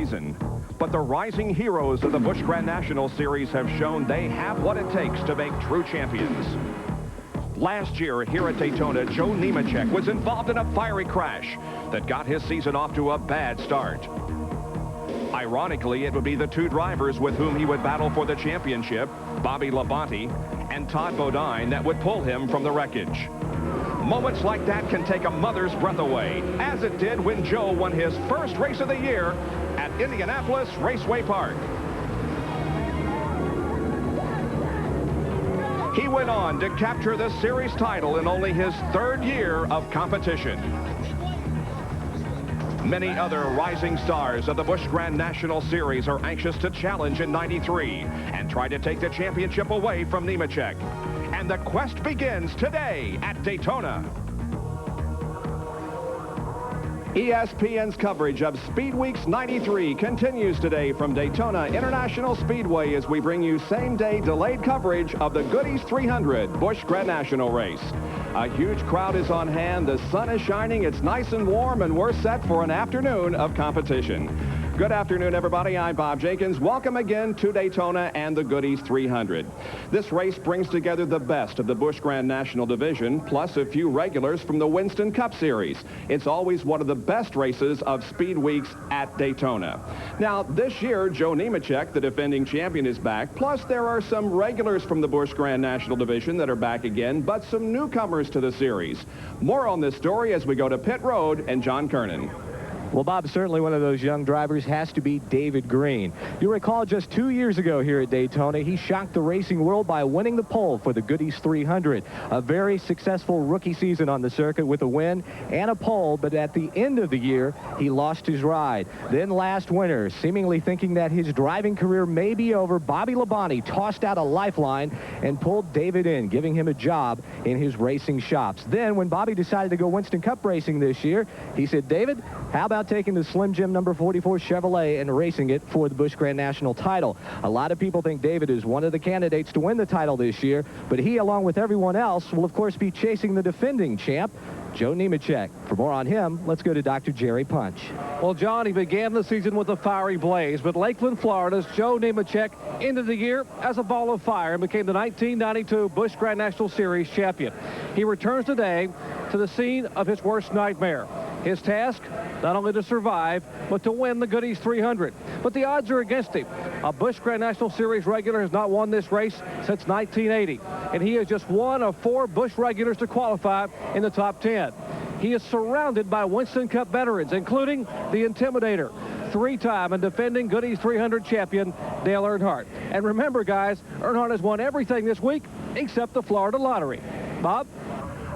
season. But the rising heroes of the Busch Grand National Series have shown they have what it takes to make true champions. Last year here at Daytona, Joe Nemechek was involved in a fiery crash that got his season off to a bad start. Ironically, it would be the two drivers with whom he would battle for the championship, Bobby Labonte and Todd Bodine, that would pull him from the wreckage. Moments like that can take a mother's breath away, as it did when Joe won his first race of the year at Indianapolis Raceway Park. He went on to capture the series title in only his third year of competition. Many other rising stars of the Busch Grand National Series are anxious to challenge in '93 and try to take the championship away from Nemechek. And the quest begins today at Daytona. ESPN's coverage of Speed Weeks '93 continues today from Daytona International Speedway as we bring you same-day delayed coverage of the Goody's 300 Busch Grand National race. A huge crowd is on hand, the sun is shining, it's nice and warm, and we're set for an afternoon of competition. Good afternoon, everybody. I'm Bob Jenkins. Welcome again to Daytona and the Goody's 300. This race brings together the best of the Busch Grand National Division, plus a few regulars from the Winston Cup Series. It's always one of the best races of Speed Weeks at Daytona. Now, this year, Joe Nemechek, the defending champion, is back. Plus, there are some regulars from the Busch Grand National Division that are back again, but some newcomers to the series. More on this story as we go to Pit Road and John Kernan. Well, Bob, certainly one of those young drivers has to be David Green. You recall just 2 years ago here at Daytona, he shocked the racing world by winning the pole for the Goody's 300. A very successful rookie season on the circuit with a win and a pole, but at the end of the year, he lost his ride. Then last winter, seemingly thinking that his driving career may be over, Bobby Labonte tossed out a lifeline and pulled David in, giving him a job in his racing shops. Then when Bobby decided to go Winston Cup racing this year, he said, David, how about taking the Slim Jim number 44 Chevrolet and racing it for the Busch Grand National title? A lot of people think David is one of the candidates to win the title this year, but he, along with everyone else, will of course be chasing the defending champ, Joe Nemechek. For more on him, let's go to Dr. Jerry Punch. Well, John, he began the season with a fiery blaze, but Lakeland, Florida's Joe Nemechek ended the year as a ball of fire and became the 1992 Busch Grand National Series champion. He returns today to the scene of his worst nightmare. His task, not only to survive, but to win the Goody's 300. But the odds are against him. A Busch Grand National Series regular has not won this race since 1980, and he is just one of 4 Busch regulars to qualify in the top 10. He is surrounded by Winston Cup veterans, including the Intimidator, 3-time and defending Goody's 300 champion, Dale Earnhardt. And remember, guys, Earnhardt has won everything this week except the Florida Lottery. Bob?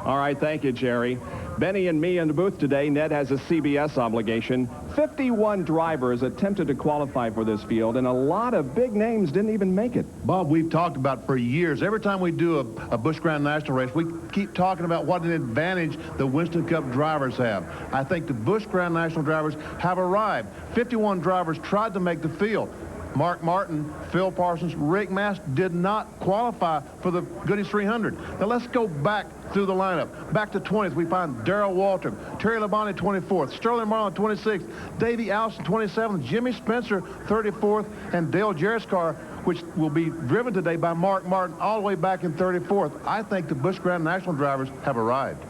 All right, thank you, Jerry. Benny and me in the booth today. Ned has a CBS obligation. 51 drivers attempted to qualify for this field, and a lot of big names didn't even make it. Bob, we've talked about for years. Every time we do a Busch Grand National race, we keep talking about what an advantage the Winston Cup drivers have. I think the Busch Grand National drivers have arrived. 51 drivers tried to make the field. Mark Martin, Phil Parsons, Rick Mast did not qualify for the Goody's 300. Now let's go back through the lineup. Back to 20th, we find Darrell Waltrip, Terry Labonte 24th, Sterling Marlin 26th, Davey Allison 27th, Jimmy Spencer 34th, and Dale Jarrett's car, which will be driven today by Mark Martin, all the way back in 34th. I think the Busch Grand National drivers have arrived.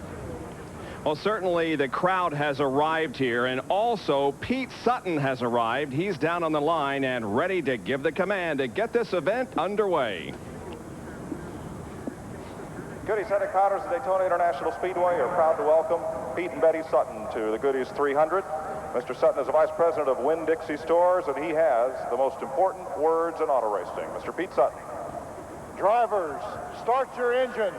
Well, certainly the crowd has arrived here, and also Pete Sutton has arrived. He's down on the line and ready to give the command to get this event underway. Goody's headquarters at Daytona International Speedway are proud to welcome Pete and Betty Sutton to the Goody's 300. Mr. Sutton is the vice president of Winn-Dixie Stores, and he has the most important words in auto racing. Mr. Pete Sutton. Drivers, start your engines.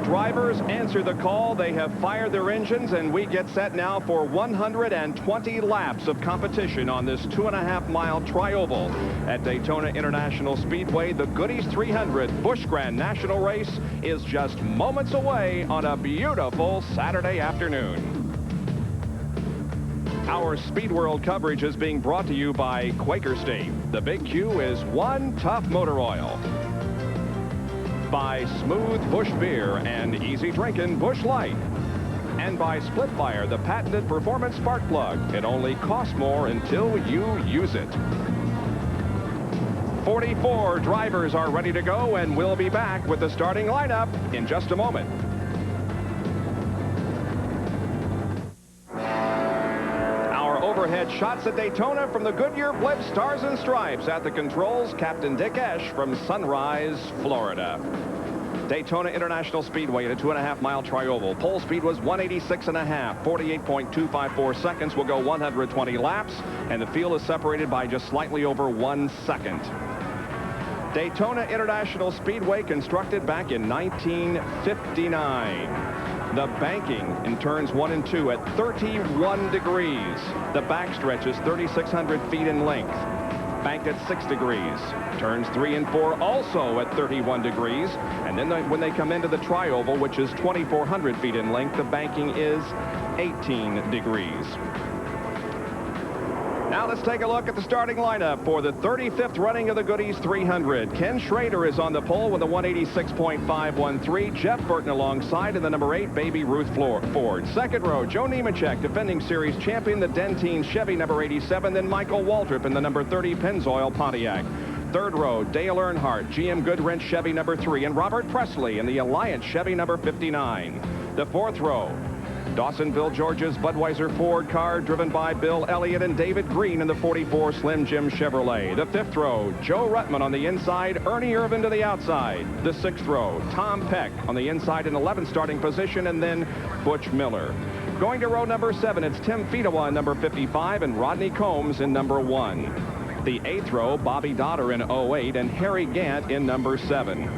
Drivers answer the call. They have fired their engines, and we get set now for 120 laps of competition on this 2.5-mile tri-oval at Daytona International Speedway. The Goody's 300 Busch Grand National race is just moments away on a beautiful Saturday afternoon. Our Speed World coverage is being brought to you by Quaker State. The Big Q is one tough motor oil. By Smooth Busch Beer and easy drinking Busch Light. And by Split Fire, the patented performance spark plug. It only costs more until you use it. 44 drivers are ready to go, and we'll be back with the starting lineup in just a moment. Our overhead shots at Daytona from the Goodyear Blimp Stars and Stripes. At the controls, Captain Dick Esch from Sunrise, Florida. Daytona International Speedway at a 2.5-mile tri-oval. Pole speed was 186.5. 48.254 seconds will go 120 laps, and the field is separated by just slightly over 1 second. Daytona International Speedway, constructed back in 1959. The banking in turns 1 and 2 at 31 degrees. The backstretch is 3,600 feet in length. Banked at 6 degrees. Turns 3 and 4 also at 31 degrees. And then when they come into the tri-oval, which is 2,400 feet in length, the banking is 18 degrees. Now let's take a look at the starting lineup for the 35th running of the Goody's 300. Ken Schrader is on the pole with a 186.513. Jeff Burton alongside in the number 8, Baby Ruth Ford. Second row, Joe Nemechek, defending series champion, the Dentine Chevy number 87. Then Michael Waltrip in the number 30 Pennzoil Pontiac. Third row, Dale Earnhardt, GM Goodwrench Chevy number 3. And Robert Presley in the Alliance Chevy number 59. The fourth row, Dawsonville, Georgia's Budweiser Ford car, driven by Bill Elliott and David Green in the 44 Slim Jim Chevrolet. The fifth row, Joe Ruttman on the inside, Ernie Irvin to the outside. The sixth row, Tom Peck on the inside in 11th starting position, and then Butch Miller. Going to row number 7, it's Tim Fedewa in number 55 and Rodney Combs in number 1. The eighth row, Bobby Dotter in 08 and Harry Gant in number 7.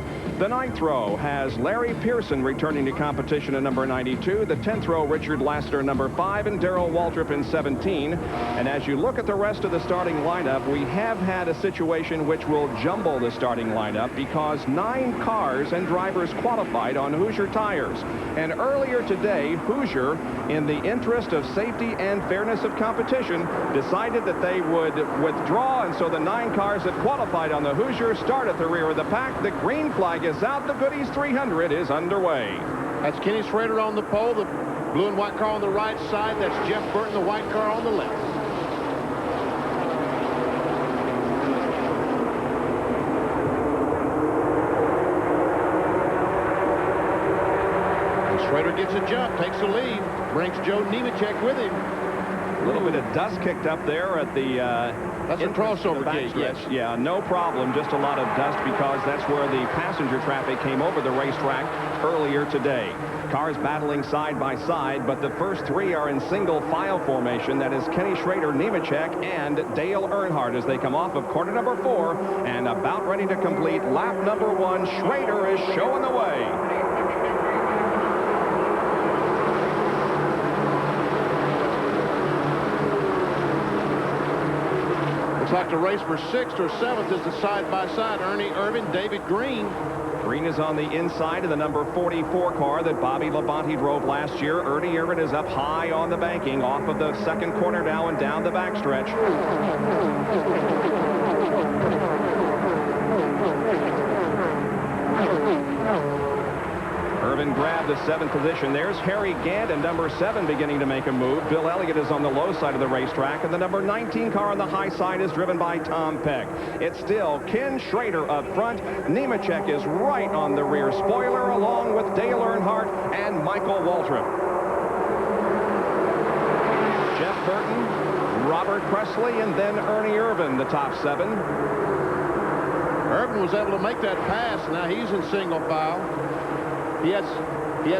The ninth row has Larry Pearson returning to competition in number 92. The 10th row, Richard Lassiter, number 5, and Darrell Waltrip in 17. And as you look at the rest of the starting lineup, we have had a situation which will jumble the starting lineup because 9 cars and drivers qualified on Hoosier tires. And earlier today, Hoosier, in the interest of safety and fairness of competition, decided that they would withdraw, and so the 9 cars that qualified on the Hoosier start at the rear of the pack. The green flag is out. The Goody's 300 is underway. That's Kenny Schrader on the pole, the blue and white car on the right side. That's Jeff Burton, the white car on the left. And Schrader gets a jump, takes the lead, brings Joe Nemechek with him. A little bit of dust kicked up there at the that's a crossover gate, yes. Yeah, no problem. Just a lot of dust because that's where the passenger traffic came over the racetrack earlier today. Cars battling side by side, but the first 3 are in single file formation. That is Kenny Schrader, Nemechek, and Dale Earnhardt as they come off of corner number 4 and about ready to complete lap number 1. Schrader is showing the way. Looks like the race for 6th or 7th is the side-by-side. Ernie Irvin, David Green. Green is on the inside of the number 44 car that Bobby Labonte drove last year. Ernie Irvin is up high on the banking off of the second corner now and down the backstretch. Irvin grabbed the 7th position. There's Harry Gant in number 7 beginning to make a move. Bill Elliott is on the low side of the racetrack, and the number 19 car on the high side is driven by Tom Peck. It's still Ken Schrader up front. Nemechek is right on the rear spoiler, along with Dale Earnhardt and Michael Waltrip. Jeff Burton, Robert Presley, and then Ernie Irvin, the top 7. Irvin was able to make that pass. Now he's in single file. He had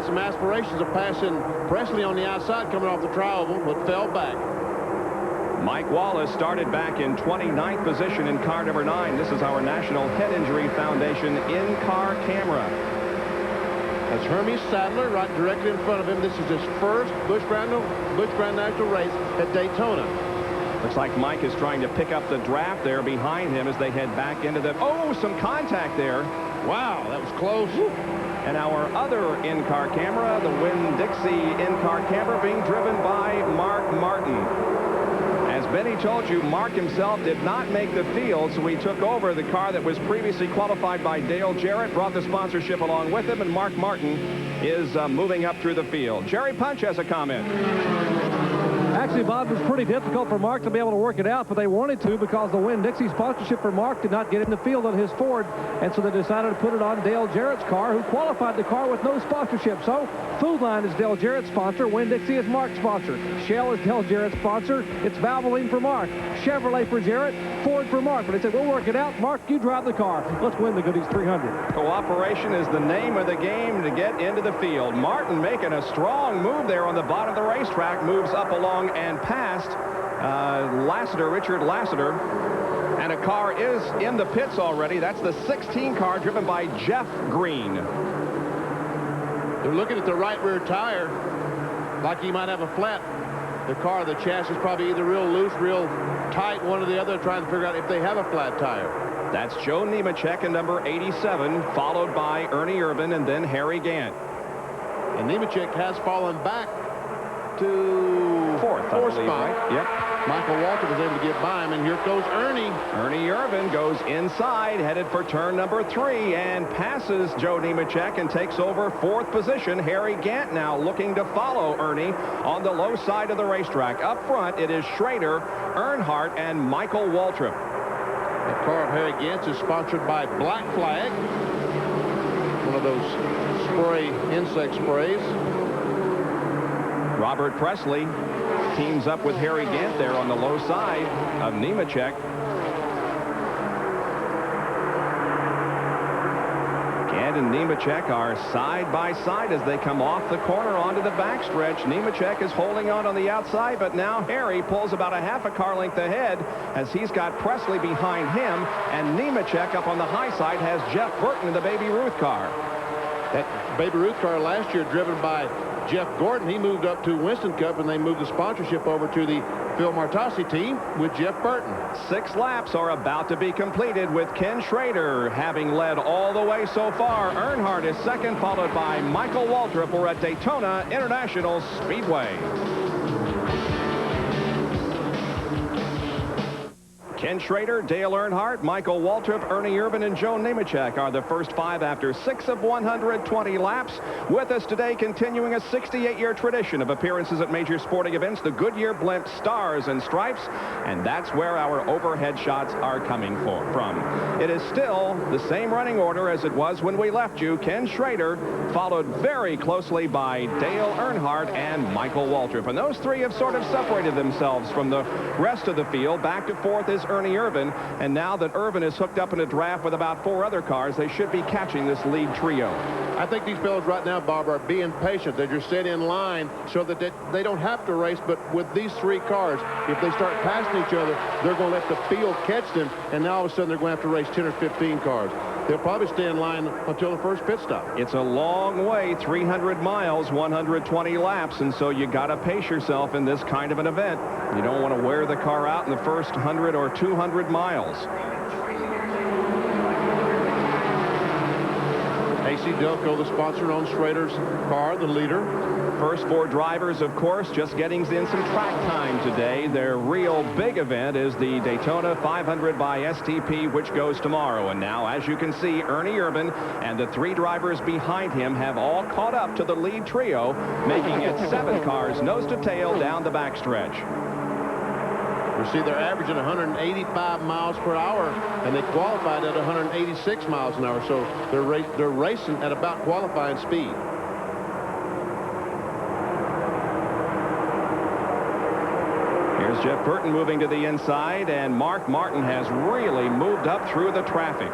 some aspirations of passing Presley on the outside coming off the tri-oval, but fell back. Mike Wallace started back in 29th position in car number 9. This is our National Head Injury Foundation in-car camera. That's Hermes Sadler right directly in front of him. This is his first Busch Grand National race at Daytona. Looks like Mike is trying to pick up the draft there behind him as they head back into the... Oh, some contact there. Wow, that was close. And our other in-car camera, the Winn-Dixie in-car camera, being driven by Mark Martin. Benny told you, Mark himself did not make the field, so he took over the car that was previously qualified by Dale Jarrett, brought the sponsorship along with him, and Mark Martin is moving up through the field. Jerry Punch has a comment. Actually, Bob, it was pretty difficult for Mark to be able to work it out, but they wanted to because the Winn-Dixie sponsorship for Mark did not get in the field on his Ford, and so they decided to put it on Dale Jarrett's car, who qualified the car with no sponsorship. So, Food Line is Dale Jarrett's sponsor, Winn-Dixie is Mark's sponsor. Shell is Dale Jarrett's sponsor, it's Valvoline for Mark. Chevrolet for Jarrett, Ford for Mark. But they said, we'll work it out. Mark, you drive the car. Let's win the Goodies 300. Cooperation is the name of the game to get into the field. Martin making a strong move there on the bottom of the racetrack, moves up along and past Richard Lassiter, and a car is in the pits already. That's the 16 car driven by Jeff Green. They're looking at the right rear tire like he might have a flat. The car, the chassis is probably either real loose, real tight, one or the other, trying to figure out if they have a flat tire. That's Joe Nemechek in number 87, followed by Ernie Irvin and then Harry Gant. And Nemechek has fallen back to fourth spot. Right? Yep. Michael Walter was able to get by him, and here goes Ernie. Ernie Irvin goes inside, headed for turn number 3, and passes Joe Nemechek and takes over 4th position. Harry Gant now looking to follow Ernie on the low side of the racetrack. Up front, it is Schrader, Earnhardt, and Michael Waltrip. The car of Harry Gant is sponsored by Black Flag, one of those insect sprays. Robert Presley teams up with Harry Gant there on the low side of Nemechek. Gant and Nemechek are side by side as they come off the corner onto the backstretch. Nemechek is holding on the outside, but now Harry pulls about a half a car length ahead as he's got Presley behind him, and Nemechek up on the high side has Jeff Burton in the Baby Ruth car. That Baby Ruth car last year driven by Jeff Gordon, he moved up to Winston Cup, and they moved the sponsorship over to the Phil Martasi team with Jeff Burton. 6 laps are about to be completed with Ken Schrader having led all the way so far. Earnhardt is second, followed by Michael Waltrip. We're at Daytona International Speedway. Ken Schrader, Dale Earnhardt, Michael Waltrip, Ernie Irvin, and Joe Nemechek are the first 5 after 6 of 120 laps. With us today, continuing a 68-year tradition of appearances at major sporting events, the Goodyear Blimp Stars and Stripes, and that's where our overhead shots are coming from. It is still the same running order as it was when we left you. Ken Schrader, followed very closely by Dale Earnhardt and Michael Waltrip. And those 3 have sort of separated themselves from the rest of the field. Back to 4th is Ernie Irvin, and now that Irvin is hooked up in a draft with about 4 other cars, they should be catching this lead trio. I think these fellows right now, Bob, are being patient. They're just sitting in line so that they don't have to race, but with these 3 cars, if they start passing each other, they're going to let the field catch them, and now all of a sudden they're going to have to race 10 or 15 cars. They'll probably stay in line until the first pit stop. It's a long way, 300 miles, 120 laps, and so you got to pace yourself in this kind of an event. You don't want to wear the car out in the first 100 or 200 miles. AC Delco, the sponsor, on Schrader's car, the leader. First 4 drivers, of course, just getting in some track time today. Their real big event is the Daytona 500 by STP, which goes tomorrow. And now, as you can see, Ernie Irvin and the 3 drivers behind him have all caught up to the lead trio, making it 7 cars nose to tail down the backstretch. You see, they're averaging 185 miles per hour, and they qualified at 186 miles an hour. So they're racing at about qualifying speed. Here's Jeff Burton moving to the inside, and Mark Martin has really moved up through the traffic.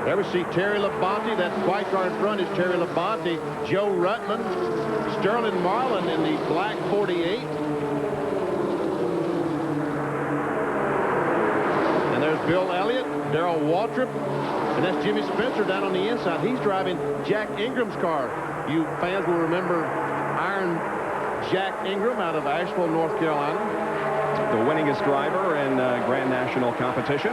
Ever see Terry Labonte? That white car in front is Terry Labonte. Joe Rutland, Sterling Marlin in the black 48. And there's Bill Elliott, Darrell Waltrip, and that's Jimmy Spencer down on the inside. He's driving Jack Ingram's car. You fans will remember Iron Jack Ingram out of Asheville, North Carolina. The winningest driver in Grand National competition.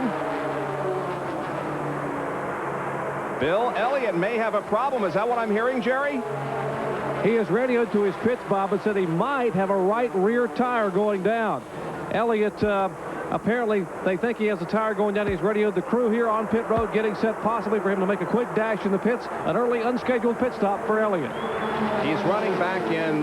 Bill Elliott may have a problem. Is that what I'm hearing, Jerry? He has radioed to his pits, Bob, and said he might have a right rear tire going down. Elliott, apparently, they think he has a tire going down. He's radioed the crew here on pit road, getting set possibly for him to make a quick dash in the pits. An early unscheduled pit stop for Elliott. He's running back in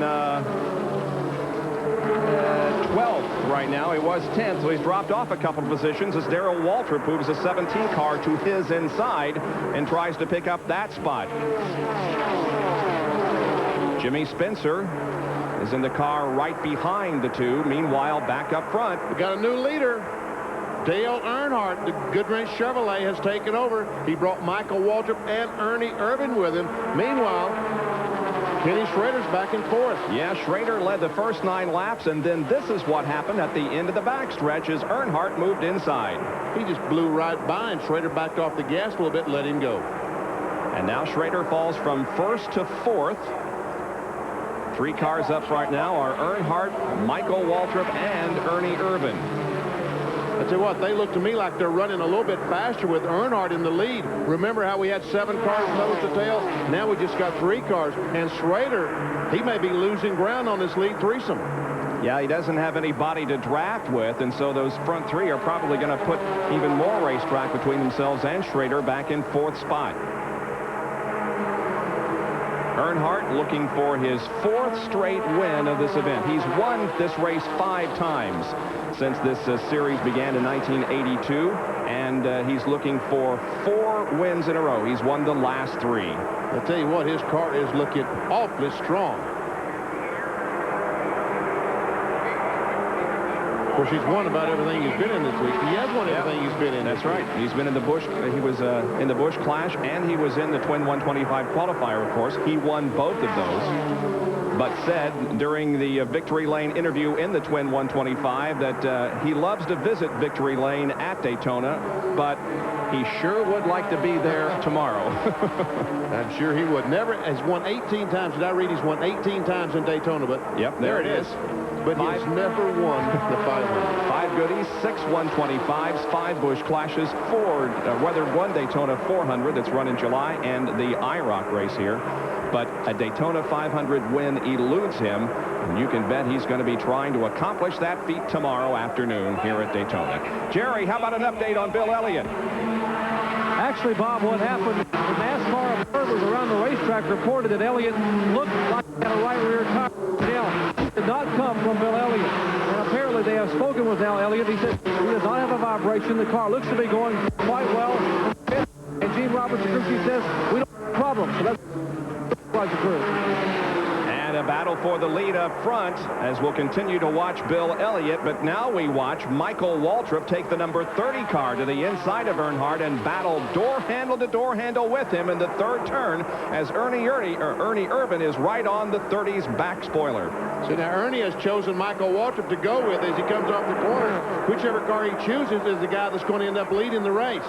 12th right now. He was 10th, so he's dropped off a couple of positions as Darrell Waltrip moves a 17 car to his inside and tries to pick up that spot. Jimmy Spencer is in the car right behind the two. Meanwhile, back up front. We got a new leader. Dale Earnhardt, the Goodwrench Chevrolet, has taken over. He brought Michael Waltrip and Ernie Irvin with him. Meanwhile, Kenny Schrader's back in fourth. Yeah, Schrader led the first 9 laps, and then this is what happened at the end of the backstretch as Earnhardt moved inside. He just blew right by, and Schrader backed off the gas a little bit and let him go. And now Schrader falls from first to fourth. 3 cars up right now are Earnhardt, Michael Waltrip, and Ernie Irvin. I tell you what, they look to me like they're running a little bit faster with Earnhardt in the lead. Remember how we had 7 cars nose to tail? Now we just got 3 cars. And Schrader, he may be losing ground on this lead threesome. Yeah, he doesn't have anybody to draft with, and so those front 3 are probably going to put even more racetrack between themselves and Schrader back in 4th spot. Earnhardt looking for his 4th straight win of this event. He's won this race 5 times since this series began in 1982, and he's looking for 4 wins in a row. He's won the last 3. I'll tell you what, his car is looking awfully strong. Of course, he's won about everything he's been in this week. He has won everything he's been in. That's right. He's been in the Busch. He was in the Busch Clash, and he was in the Twin 125 qualifier, of course. He won both of those, but said during the Victory Lane interview in the Twin 125 that he loves to visit Victory Lane at Daytona, but he sure would like to be there tomorrow. I'm sure he would. Never has won 18 times. Did I read he's won 18 times in Daytona? But yep, there it is. But he has never won the 500. 5 Goodies, 6 125s, 5 Busch Clashes, 4 weathered 1 Daytona 400 that's run in July, and the IROC race here. But a Daytona 500 win eludes him, and you can bet he's going to be trying to accomplish that feat tomorrow afternoon here at Daytona. Jerry, how about an update on Bill Elliott? Actually, Bob, what happened, the NASCAR observers around the racetrack reported that Elliott looked like he had a right rear tire. Now, did not come from Bill Elliott. And apparently they have spoken with Al Elliott. He said he does not have a vibration. The car looks to be going quite well. And Gene Roberts, the crew chief, says we don't have a problem. So that's the crew. And a battle for the lead up front as we'll continue to watch Bill Elliott. But now we watch Michael Waltrip take the number 30 car to the inside of Earnhardt and battle door handle to door handle with him in the 3rd turn as Ernie Irvin is right on the 30's back spoiler. So now Ernie has chosen Michael Waltrip to go with as he comes off the corner. Whichever car he chooses is the guy that's going to end up leading the race.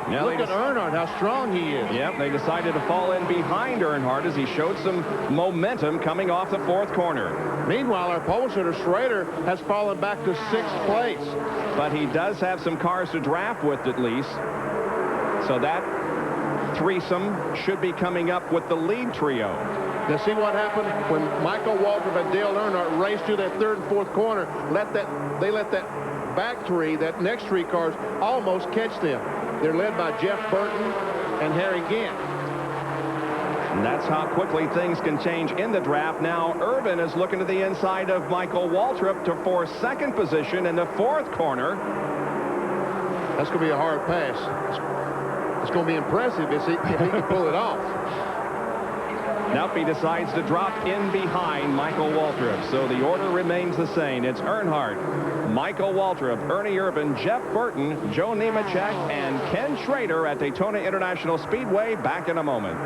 Yeah, look at Earnhardt, how strong he is. Yep, they decided to fall in behind Earnhardt as he showed some momentum coming off the 4th corner. Meanwhile, our pole sitter Schrader has fallen back to 6th place. But he does have some cars to draft with at least. So that threesome should be coming up with the lead trio. Now see what happened when Michael Waltrip and Dale Earnhardt raced through that 3rd and 4th corner. They let that back 3, that next 3 cars, almost catch them. They're led by Jeff Burton and Harry Gant. And that's how quickly things can change in the draft. Now Irvin is looking to the inside of Michael Waltrip for 2nd position in the 4th corner. That's going to be a hard pass. It's going to be impressive if he can pull it off. Nope, he decides to drop in behind Michael Waltrip. So the order remains the same. It's Earnhardt, Michael Waltrip, Ernie Irvin, Jeff Burton, Joe Nemechek, and Ken Schrader at Daytona International Speedway. Back in a moment.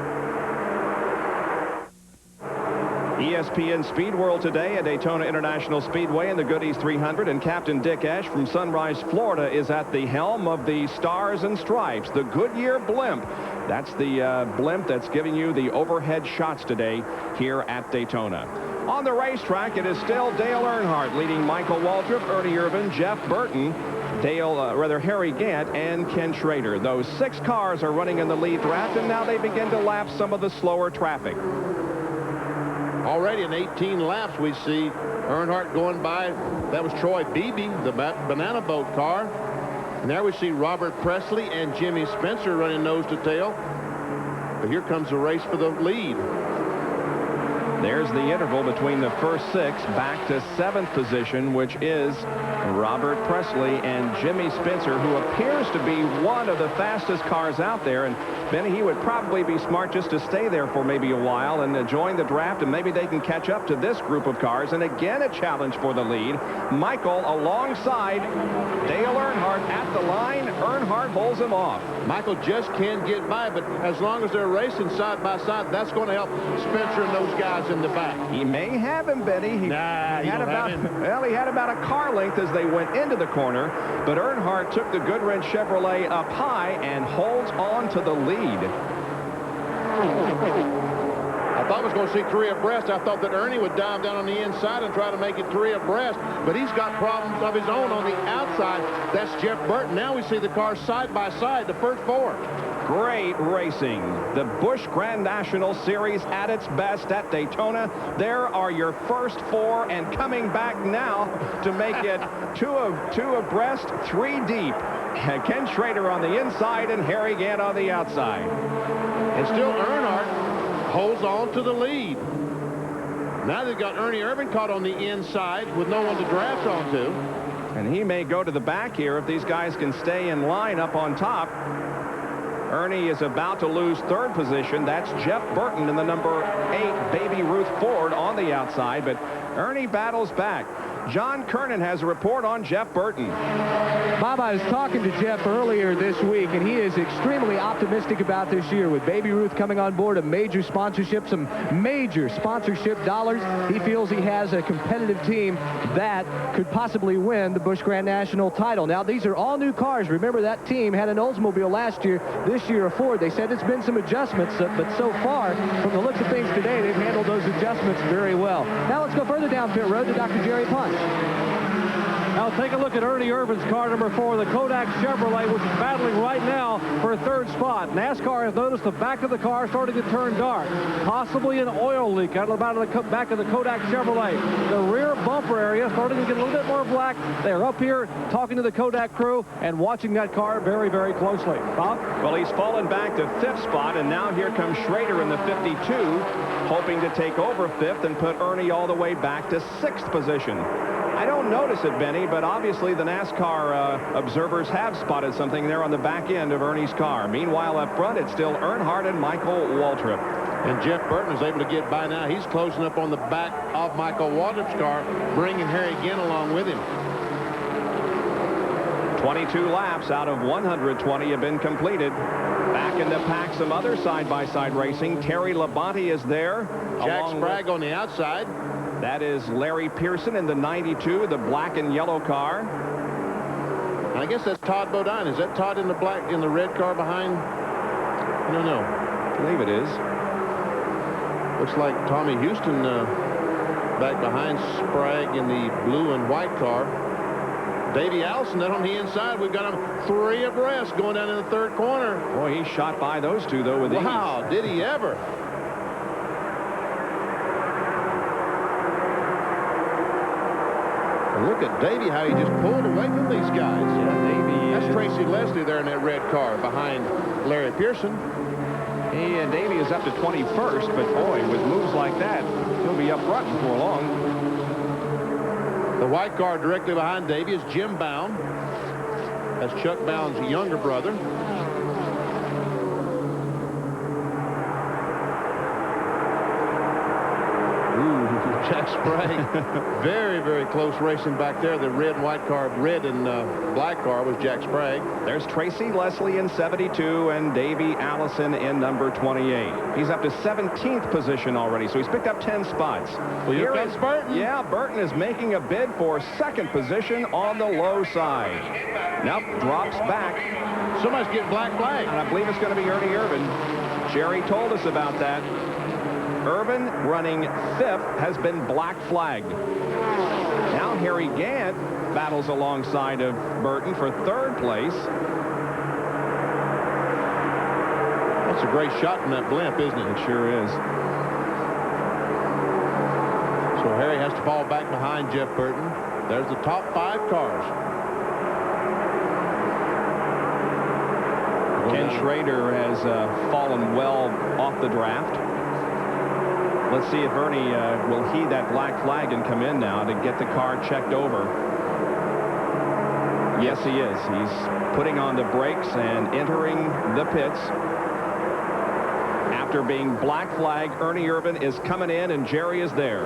ESPN Speed World today at Daytona International Speedway in the Goodies 300, and Captain Dick Ash from Sunrise, Florida is at the helm of the Stars and Stripes, the Goodyear blimp. That's the blimp that's giving you the overhead shots today here at Daytona. On the racetrack, it is still Dale Earnhardt leading Michael Waltrip, Ernie Irvin, Jeff Burton, Harry Gant, and Ken Schrader. Those 6 cars are running in the lead draft, and now they begin to lap some of the slower traffic. Already in 18 laps, we see Earnhardt going by. That was Troy Beebe, the banana boat car. And there we see Robert Presley and Jimmy Spencer running nose to tail. But here comes the race for the lead. There's the interval between the first 6 back to 7th position, which is Robert Presley and Jimmy Spencer, who appears to be one of the fastest cars out there. And Benny, he would probably be smart just to stay there for maybe a while and join the draft, and maybe they can catch up to this group of cars. And again, a challenge for the lead. Michael alongside Dale Earnhardt at the line. Earnhardt holds him off. Michael just can't get by, but as long as they're racing side by side, that's going to help Spencer and those guys in the back. He may have him, Benny. He had about a car length as they went into the corner, but Earnhardt took the Goodwrench Chevrolet up high and holds on to the lead. I thought I was going to see 3 abreast. I thought that Ernie would dive down on the inside and try to make it 3 abreast, but he's got problems of his own on the outside. That's Jeff Burton. Now we see the cars side by side, the first 4. Great racing. The Busch Grand National Series at its best at Daytona. There are your first 4, and coming back now to make it 2 abreast, 3 deep. Ken Schrader on the inside and Harry Gant on the outside. And still Earnhardt holds on to the lead. Now they've got Ernie Irvan caught on the inside with no one to draft onto. And he may go to the back here if these guys can stay in line up on top. Ernie is about to lose 3rd position. That's Jeff Burton in the number 8 Baby Ruth Ford on the outside, but Ernie battles back. John Kernan has a report on Jeff Burton. Bob, I was talking to Jeff earlier this week, and he is extremely optimistic about this year. With Baby Ruth coming on board, a major sponsorship, some major sponsorship dollars, he feels he has a competitive team that could possibly win the Busch Grand National title. Now, these are all new cars. Remember, that team had an Oldsmobile last year, this year a Ford. They said it's been some adjustments, but so far, from the looks of things today, they've handled those adjustments very well. Now let's go further down pit road to Dr. Jerry Punch. Now take a look at Ernie Irvan's car, number 4, the Kodak Chevrolet, which is battling right now for a 3rd spot. NASCAR has noticed the back of the car starting to turn dark, possibly an oil leak out of the back of the Kodak Chevrolet. The rear bumper area starting to get a little bit more black. They're up here talking to the Kodak crew and watching that car very, very closely. Bob? Well, he's fallen back to 5th spot, and now here comes Schrader in the 52, hoping to take over 5th and put Ernie all the way back to 6th position. I don't notice it, Benny, but obviously the NASCAR observers have spotted something there on the back end of Ernie's car. Meanwhile, up front, it's still Earnhardt and Michael Waltrip. And Jeff Burton is able to get by now. He's closing up on the back of Michael Waltrip's car, bringing Harry Gant along with him. 22 laps out of 120 have been completed. Back in the pack, some other side-by-side racing. Terry Labonte is there. Jack Sprague on the outside. That is Larry Pearson in the 92, the black and yellow car. And I guess that's Todd Bodine. Is that Todd in the red car behind? No. I believe it is. Looks like Tommy Houston back behind Sprague in the blue and white car. Davey Allison then on the inside. We've got him 3 abreast going down in the 3rd corner. Boy, he shot by those 2, though, with ease. Wow, did he ever? Look at Davey, how he just pulled away from these guys. Yeah, Davey. That's Tracy Leslie there in that red car behind Larry Pearson. And Davey is up to 21st, but boy, with moves like that, he'll be up front before long. The white car directly behind Davey is Jim Bound. That's Chuck Bound's younger brother. Jack Sprague. Very, very close racing back there. The red and white car, red and black car was Jack Sprague. There's Tracy Leslie in 72 and Davey Allison in number 28. He's up to 17th position already, so he's picked up 10 spots. Well, here comes Burton. Yeah, Burton is making a bid for 2nd position on the low side. Now drops back. Somebody's getting black flag. And I believe it's going to be Ernie Irvan. Jerry told us about that. Irvan, running 5th, has been black flagged. Now Harry Gant battles alongside of Burton for 3rd place. That's a great shot from that blimp, isn't it? It sure is. So Harry has to fall back behind Jeff Burton. There's the top 5 cars. Ken Schrader has fallen well off the draft. Let's see if Ernie will heed that black flag and come in now to get the car checked over. Yes, he is. He's putting on the brakes and entering the pits. After being black flagged, Ernie Irvan is coming in, and Jerry is there.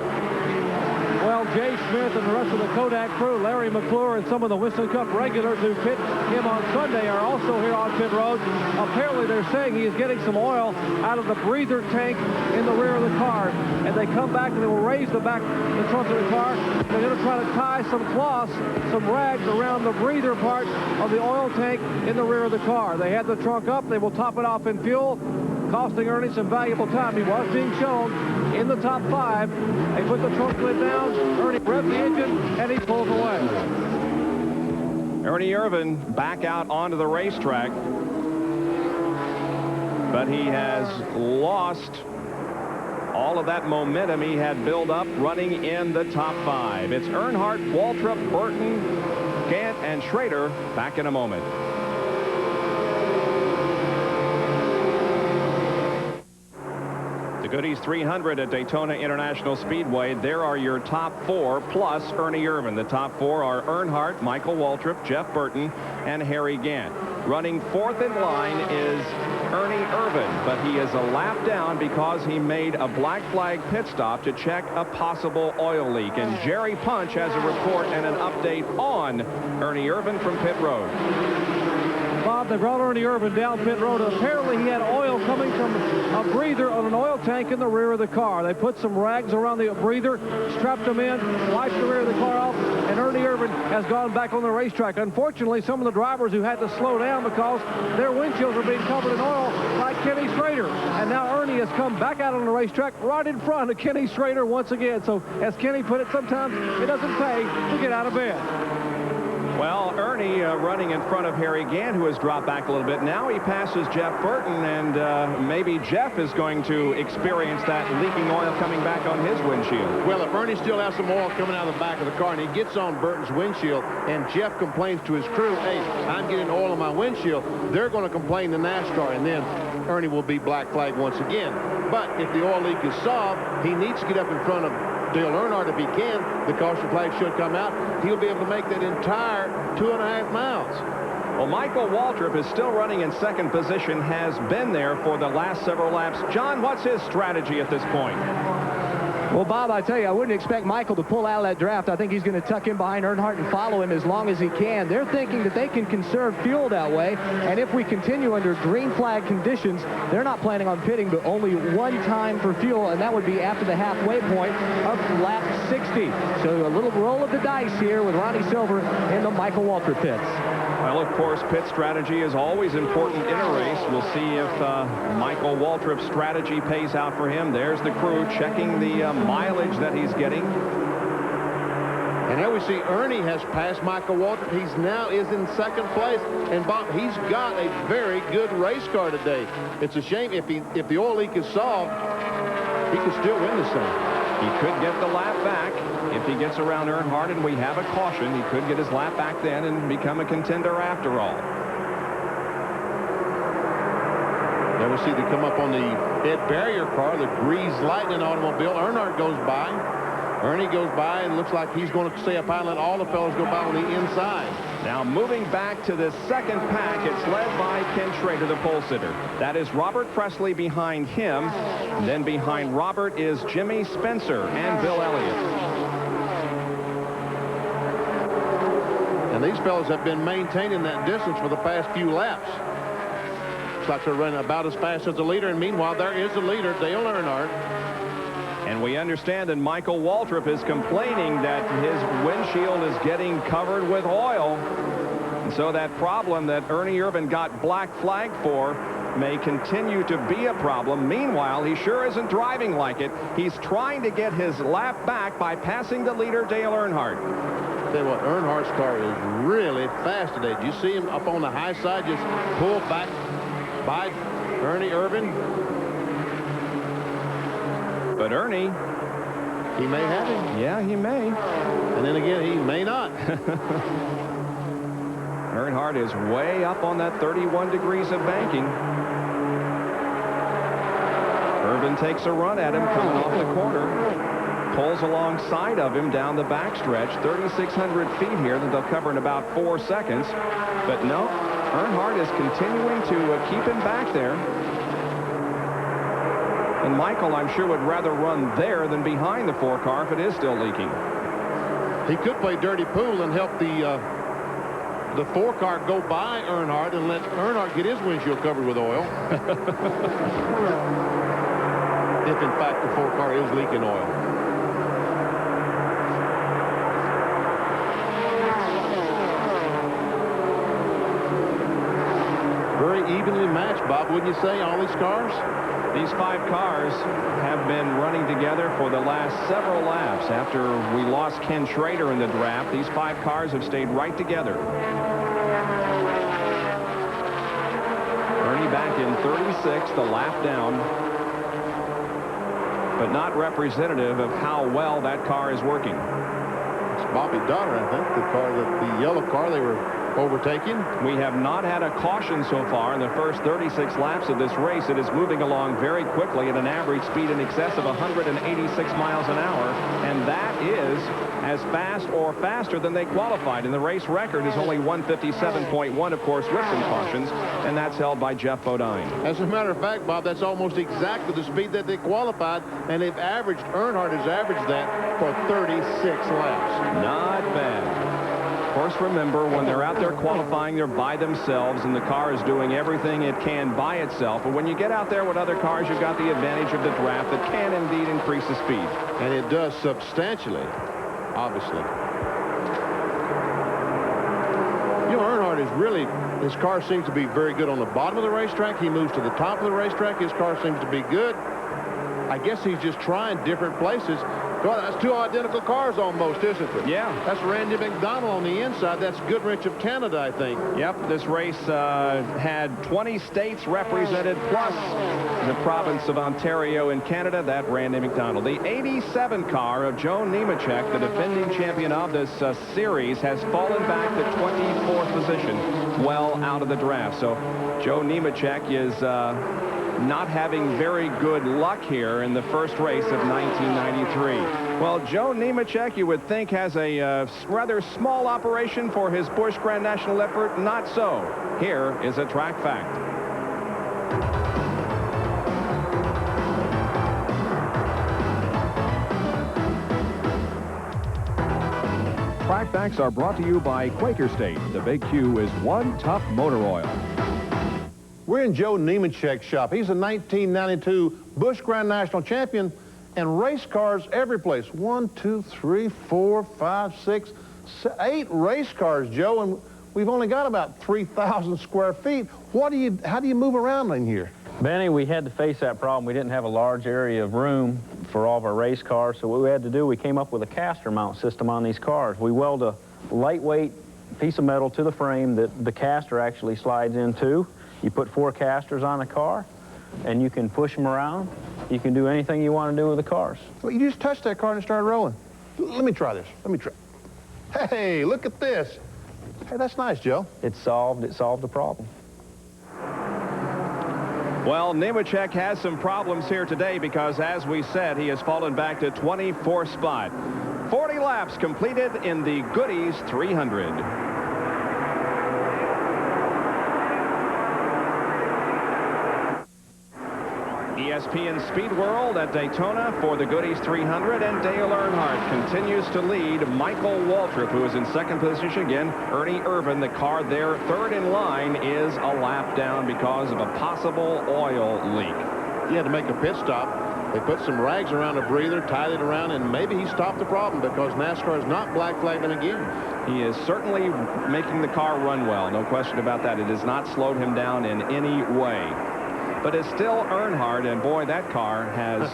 Well, Jay Smith and the rest of the Kodak crew, Larry McClure and some of the Winston Cup regulars who pit him on Sunday are also here on pit road. Apparently, they're saying he is getting some oil out of the breather tank in the rear of the car. And they come back and they will raise the trunk of the car. They're going to try to tie some cloths, some rags around the breather part of the oil tank in the rear of the car. They had the trunk up. They will top it off in fuel, costing Ernie some valuable time. He was being shown in the top 5. They put the trunk lid down. Ernie revs the engine, and he pulls away. Ernie Irvan back out onto the racetrack, but he has lost all of that momentum he had built up running in the top 5. It's Earnhardt, Waltrip, Burton, Gant, and Schrader. Back in a moment. The Goody's 300 at Daytona International Speedway. There are your top 4 plus Ernie Irvan. The top 4 are Earnhardt, Michael Waltrip, Jeff Burton, and Harry Gant. Running 4th in line is Ernie Irvan, but he is a lap down because he made a black flag pit stop to check a possible oil leak. And Jerry Punch has a report and an update on Ernie Irvan from pit road. Bob, they brought Ernie Irvan down pit road. Apparently, he had oil coming from a breather on an oil tank in the rear of the car. They put some rags around the breather, strapped them in, wiped the rear of the car off, and Ernie Irvan has gone back on the racetrack. Unfortunately, some of the drivers who had to slow down because their windshields are being covered in oil, like Kenny Schrader. And now Ernie has come back out on the racetrack right in front of Kenny Schrader once again. So, as Kenny put it, sometimes it doesn't pay to get out of bed. Well, Ernie running in front of Harry Gant, who has dropped back a little bit. Now he passes Jeff Burton, and maybe Jeff is going to experience that leaking oil coming back on his windshield. Well, if Ernie still has some oil coming out of the back of the car and he gets on Burton's windshield and Jeff complains to his crew, hey, I'm getting oil on my windshield, they're going to complain to NASCAR, and then Ernie will be black flagged once again. But if the oil leak is solved, he needs to get up in front of Dale Earnhardt if he can. The caution flag should come out. He'll be able to make that entire 2.5 miles. Well, Michael Waltrip is still running in second position, has been there for the last several laps. John, what's his strategy at this point? Well, Bob, I tell you, I wouldn't expect Michael to pull out of that draft. I think he's going to tuck in behind Earnhardt and follow him as long as he can. They're thinking that they can conserve fuel that way, and if we continue under green flag conditions, they're not planning on pitting, but only one time for fuel, and that would be after the halfway point of lap 60. So a little roll of the dice here with Ronnie Silver in the Michael Waltrip pits. Well, of course, pit strategy is always important in a race. We'll see if Michael Waltrip's strategy pays out for him. There's the crew checking the mileage that he's getting. And here we see Ernie has passed Michael Waltrip. He's now is in second place. And Bob, he's got a very good race car today. It's a shame if the oil leak is solved, he could still win this thing. He could get the lap back if he gets around Earnhardt, and we have a caution. He could get his lap back then and become a contender after all. There we see they come up on the Ed Barrier car, the Grease Lightning automobile. Earnhardt goes by. Ernie goes by, and looks like he's going to stay up high and let all the fellas go by on the inside. Now moving back to the second pack, it's led by Ken Schrader, the pole sitter. That is Robert Presley behind him. And then behind Robert is Jimmy Spencer and Bill Elliott. And these fellas have been maintaining that distance for the past few laps. Looks like they're running about as fast as the leader, and meanwhile there is the leader, Dale Earnhardt. And we understand that Michael Waltrip is complaining that his windshield is getting covered with oil. And so that problem that Ernie Irvan got black flagged for may continue to be a problem. Meanwhile, he sure isn't driving like it. He's trying to get his lap back by passing the leader, Dale Earnhardt. Tell you what, Earnhardt's car is really fast today. Do you see him up on the high side just pull back by Ernie Irvan? But Ernie He may have him. Yeah, he may. And then again, he may not. Earnhardt is way up on that 31 degrees of banking. Irvin takes a run at him coming off the corner. Pulls alongside of him down the backstretch. 3,600 feet here that they'll cover in about 4 seconds. But no, Earnhardt is continuing to keep him back there. And Michael, I'm sure, would rather run there than behind the 4-car if it is still leaking. He could play dirty pool and help the 4-car go by Earnhardt and let Earnhardt get his windshield covered with oil. If, in fact, the 4-car is leaking oil. Very evenly matched, Bob, wouldn't you say, all these cars? These 5 cars have been running together for the last several laps. After we lost Ken Schrader in the draft, these 5 cars have stayed right together. Ernie back in 36, the lap down, but not representative of how well that car is working. It's Bobby Donner, I think, the yellow car they were overtaking. We have not had a caution so far in the first 36 laps of this race. It is moving along very quickly at an average speed in excess of 186 miles an hour, and that is as fast or faster than they qualified. And the race record is only 157.1, of course, with some cautions, and that's held by Jeff Bodine. As a matter of fact, Bob, that's almost exactly the speed that they qualified, and they've averaged, Earnhardt has averaged that for 36 laps. Not bad. Of course, remember, when they're out there qualifying, they're by themselves, and the car is doing everything it can by itself. But when you get out there with other cars, you've got the advantage of the draft that can indeed increase the speed. And it does substantially, obviously. You know, Earnhardt is really, his car seems to be very good on the bottom of the racetrack. He moves to the top of the racetrack. His car seems to be good. I guess he's just trying different places. Well, that's 2 identical cars almost, isn't it? Yeah. That's Randy McDonald on the inside. That's Goodrich of Canada, I think. Yep, this race had 20 states represented, plus the province of Ontario in Canada. That Randy McDonald. The 87 car of Joe Nemechek, the defending champion of this series, has fallen back to 24th position, well out of the draft. So Joe Nemechek is not having very good luck here in the first race of 1993. Well, Joe Nemechek, you would think, has a rather small operation for his Busch Grand National effort. Not so. Here is a track fact. Track facts are brought to you by Quaker State. The Big Q is one tough motor oil. We're in Joe Nemechek's shop. He's a 1992 Busch Grand National champion, and race cars every place. 1, 2, 3, 4, 5, 6, 8 race cars, Joe, and we've only got about 3,000 square feet. How do you move around in here? Benny, we had to face that problem. We didn't have a large area of room for all of our race cars, so what we had to do, we came up with a caster mount system on these cars. We weld a lightweight piece of metal to the frame that the caster actually slides into. You put 4 casters on the car, and you can push them around. You can do anything you want to do with the cars. Well, you just touched that car and it started rolling. Let me try this. Let me try. Hey, look at this. Hey, that's nice, Joe. It solved the problem. Well, Nemechek has some problems here today because, as we said, he has fallen back to 24th spot. 40 laps completed in the Goody's 300. ESPN Speed World at Daytona for the Goody's 300, and Dale Earnhardt continues to lead Michael Waltrip, who is in second position again. Ernie Irvin, the car there, third in line, is a lap down because of a possible oil leak. He had to make a pit stop. They put some rags around a breather, tied it around, and maybe he stopped the problem because NASCAR is not black flagging again. He is certainly making the car run well, no question about that. It has not slowed him down in any way. But it's still Earnhardt, and boy, that car has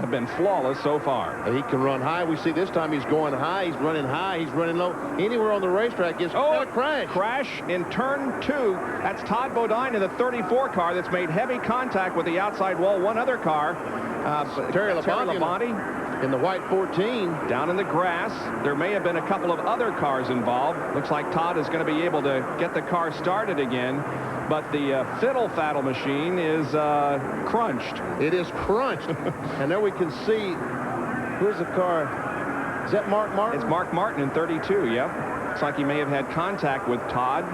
been flawless so far. He can run high. We see this time he's going high, he's running high, he's running low. Anywhere on the racetrack is a crash. Crash in turn 2. That's Todd Bodine in the 34 car that's made heavy contact with the outside wall. One other car, Terry Labonte, in the white 14. Down in the grass. There may have been a couple of other cars involved. Looks like Todd is going to be able to get the car started again. But the fiddle-faddle machine is crunched. It is crunched. And there we can see, where's the car? Is that Mark Martin? It's Mark Martin in 32, yep. Looks like he may have had contact with Todd.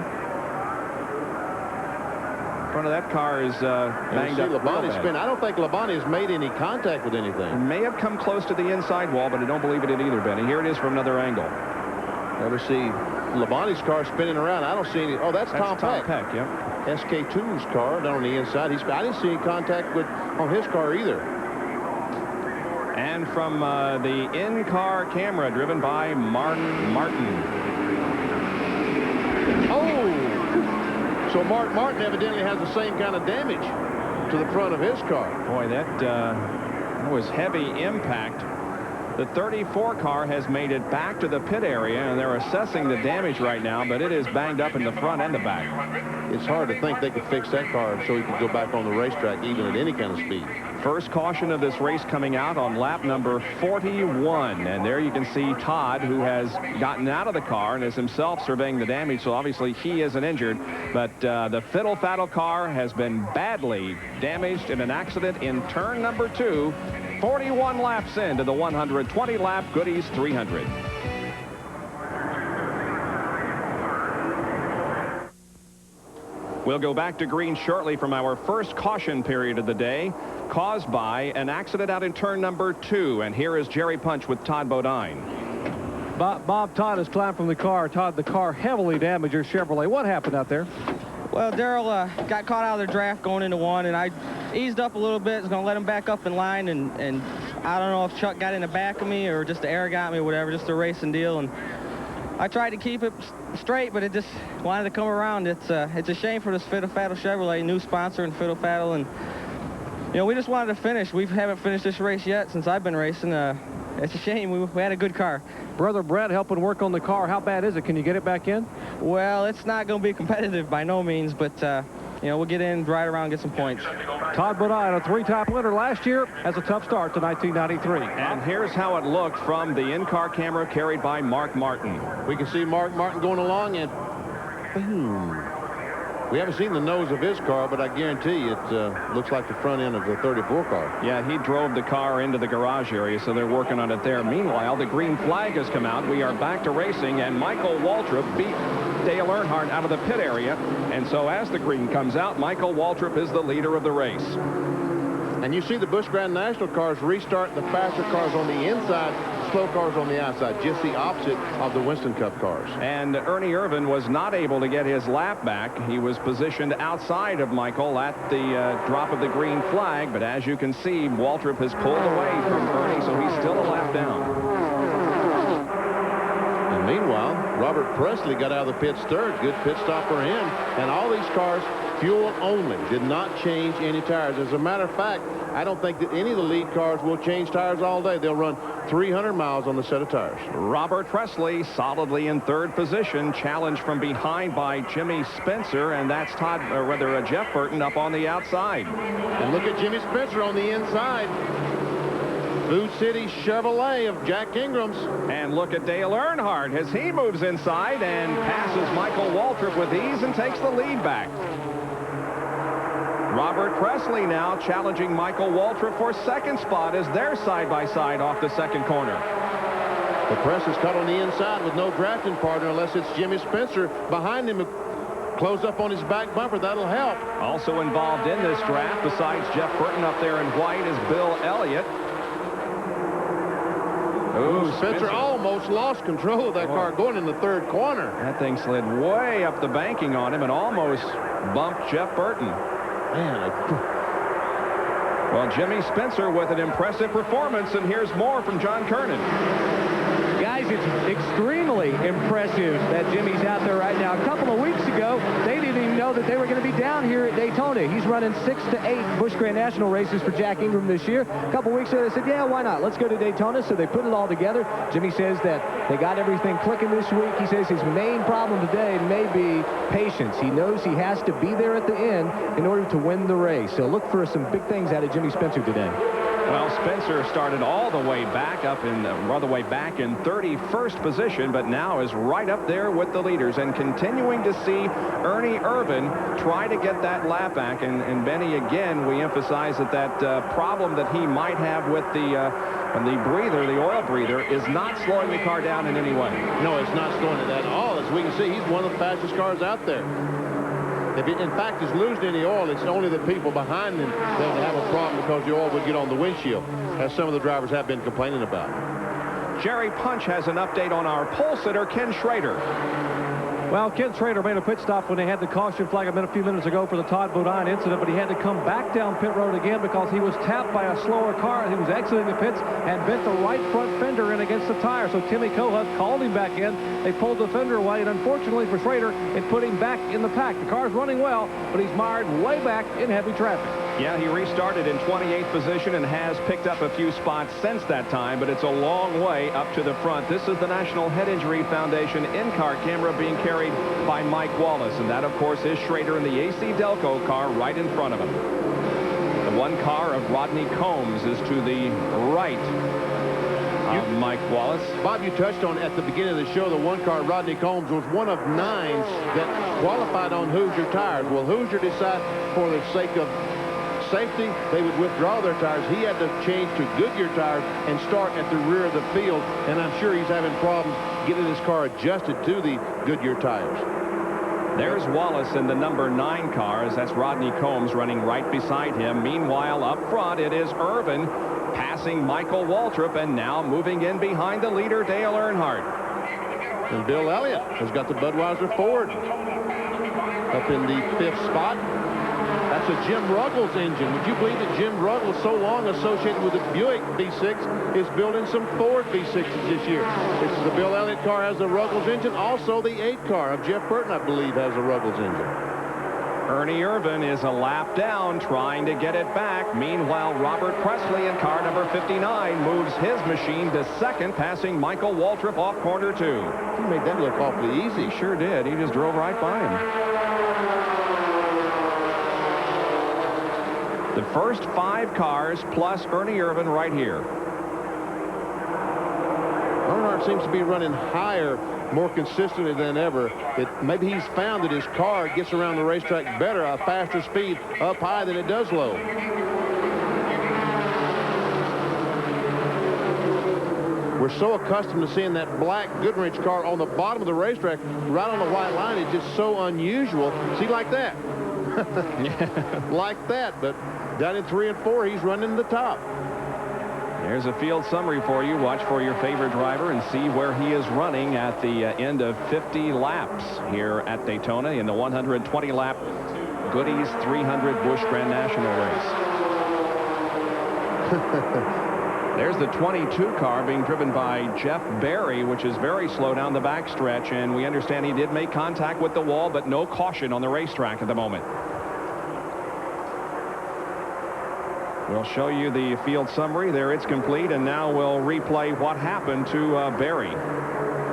Front of that car is banged up. Labonte's spin. I don't think Labonte has made any contact with anything. It may have come close to the inside wall, but I don't believe it did either, Benny. Here it is from another angle. Never see Labonte's car spinning around. I don't see any. Oh, that's Tom Peck. Yep. SK2's car down on the inside. I didn't see any contact on his car either. And from the in-car camera driven by Mark Martin. Oh! So Mark Martin evidently has the same kind of damage to the front of his car. Boy, that was heavy impact. The 34 car has made it back to the pit area, and they're assessing the damage right now, but it is banged up in the front and the back. It's hard to think they could fix that car so he could go back on the racetrack even at any kind of speed. First caution of this race coming out on lap number 41. And there you can see Todd, who has gotten out of the car and is himself surveying the damage. So obviously he isn't injured. But the fiddle-faddle car has been badly damaged in an accident in turn number 2. 41 laps into the 120-lap Goody's 300. We'll go back to green shortly from our first caution period of the day, caused by an accident out in turn number 2. And here is Jerry Punch with Todd Bodine. Bob, Todd has climbed from the car. Todd, the car heavily damaged your Chevrolet. What happened out there? Well, Darrell got caught out of the draft going into one, and I eased up a little bit. Was going to let him back up in line, and I don't know if Chuck got in the back of me or just the air got me or whatever, just a racing deal. And I tried to keep it straight, but it just wanted to come around. It's a shame for this Fiddle-Faddle Chevrolet, new sponsor in Fiddle-Faddle, and you know, we just wanted to finish. We haven't finished this race yet since I've been racing. It's a shame. We had a good car. Brother Brett helping work on the car. How bad is it? Can you get it back in? Well, it's not going to be competitive by no means, but you know, we'll get in, ride around, get some points. Todd Bodine, a 3-time winner last year, has a tough start to 1993. And here's how it looked from the in-car camera carried by Mark Martin. We can see Mark Martin going along, and boom. We haven't seen the nose of his car, but I guarantee you it looks like the front end of the 34 car. Yeah, he drove the car into the garage area, so they're working on it there. Meanwhile, the green flag has come out. We are back to racing, and Michael Waltrip beat Dale Earnhardt out of the pit area. And so as the green comes out, Michael Waltrip is the leader of the race. And you see the Busch Grand National cars restart the faster cars on the inside, slow cars on the outside, just the opposite of the Winston Cup cars. And Ernie Irvin was not able to get his lap back. He was positioned outside of Michael at the drop of the green flag, but as you can see, Waltrip has pulled away from Ernie, so he's still a lap down. And meanwhile, Robert Presley got out of the pits third. Good pit stop for him. And all these cars, fuel only, did not change any tires. As a matter of fact, I don't think that any of the lead cars will change tires all day. They'll run 300 miles on the set of tires. Robert Presley solidly in third position, challenged from behind by Jimmy Spencer, and that's Jeff Burton up on the outside. And look at Jimmy Spencer on the inside. Food City Chevrolet of Jack Ingram's. And look at Dale Earnhardt as he moves inside and passes Michael Waltrip with ease and takes the lead back. Robert Presley now challenging Michael Waltrip for second spot as they're side-by-side off the second corner. The press is caught on the inside with no drafting partner unless it's Jimmy Spencer behind him. Close up on his back bumper. That'll help. Also involved in this draft, besides Jeff Burton up there in white, is Bill Elliott. Ooh, Spencer almost lost control of that car going in the third corner. That thing slid way up the banking on him and almost bumped Jeff Burton. Man, well, Jimmy Spencer with an impressive performance, and here's more from John Kernan. Guys, it's extremely impressive that Jimmy's out there right now. A couple of weeks ago, they didn't even know that they were going to be down here at Daytona. He's running 6 to 8 Busch Grand National races for Jack Ingram this year. A couple of weeks ago, they said, yeah, why not? Let's go to Daytona. So they put it all together. Jimmy says that they got everything clicking this week. He says his main problem today may be patience. He knows he has to be there at the end in order to win the race. So look for some big things out of Jimmy Spencer today. Well, Spencer started all the way back in 31st position, but now is right up there with the leaders and continuing to see Ernie Irvan try to get that lap back. And Benny, again, we emphasize that problem that he might have with the breather, the oil breather, is not slowing the car down in any way. No, it's not slowing it at all. As we can see, he's one of the fastest cars out there. If it, in fact, is losing any oil, it's only the people behind him that have a problem because the oil would get on the windshield, as some of the drivers have been complaining about. Jerry Punch has an update on our pole sitter, Ken Schrader. Well, Ken Schrader made a pit stop when they had the caution flag a few minutes ago for the Todd Bodine incident, but he had to come back down pit road again because he was tapped by a slower car. He was exiting the pits and bent the right front fender in against the tire. So Timmy Kohut called him back in. They pulled the fender away, and unfortunately for Schrader, it put him back in the pack. The car's running well, but he's mired way back in heavy traffic. Yeah, he restarted in 28th position and has picked up a few spots since that time, but it's a long way up to the front. This is the National Head Injury Foundation in-car camera being carried by Mike Wallace, and that, of course, is Schrader in the AC Delco car right in front of him. The one car of Rodney Combs is to the right of Mike Wallace. Bob, you touched on at the beginning of the show, the one car, Rodney Combs, was one of 9 that qualified on Hoosier tires. Well, Hoosier decided for the sake of safety, they would withdraw their tires. He had to change to Goodyear tires and start at the rear of the field, and I'm sure he's having problems getting his car adjusted to the Goodyear tires. There's Wallace in the number 9 cars. That's Rodney Combs running right beside him. Meanwhile, up front, it is Irvan passing Michael Waltrip and now moving in behind the leader, Dale Earnhardt. And Bill Elliott has got the Budweiser Ford up in the 5th spot. That's a Jim Ruggles engine. Would you believe that Jim Ruggles, so long associated with the Buick V6, is building some Ford V6s this year? This is the Bill Elliott car, has the Ruggles engine. Also, the 8 car of Jeff Burton, I believe, has a Ruggles engine. Ernie Irvan is a lap down, trying to get it back. Meanwhile, Robert Presley in car number 59 moves his machine to second, passing Michael Waltrip off corner 2. He made that look awfully easy. He sure did. He just drove right by him. The first 5 cars plus Ernie Irvan right here. Earnhardt seems to be running higher more consistently than ever. Maybe he's found that his car gets around the racetrack better, a faster speed up high than it does low. We're so accustomed to seeing that black Goodrich car on the bottom of the racetrack right on the white line. It's just so unusual. See, like that. Like that, but down in 3 and 4, he's running the top. There's a field summary for you. Watch for your favorite driver and see where he is running at the end of 50 laps here at Daytona in the 120-lap Goody's 300 Busch Grand National race. There's the 22 car being driven by Jeff Berry, which is very slow down the backstretch, and we understand he did make contact with the wall, but no caution on the racetrack at the moment. We'll show you the field summary. There it's complete, and now we'll replay what happened to Berry.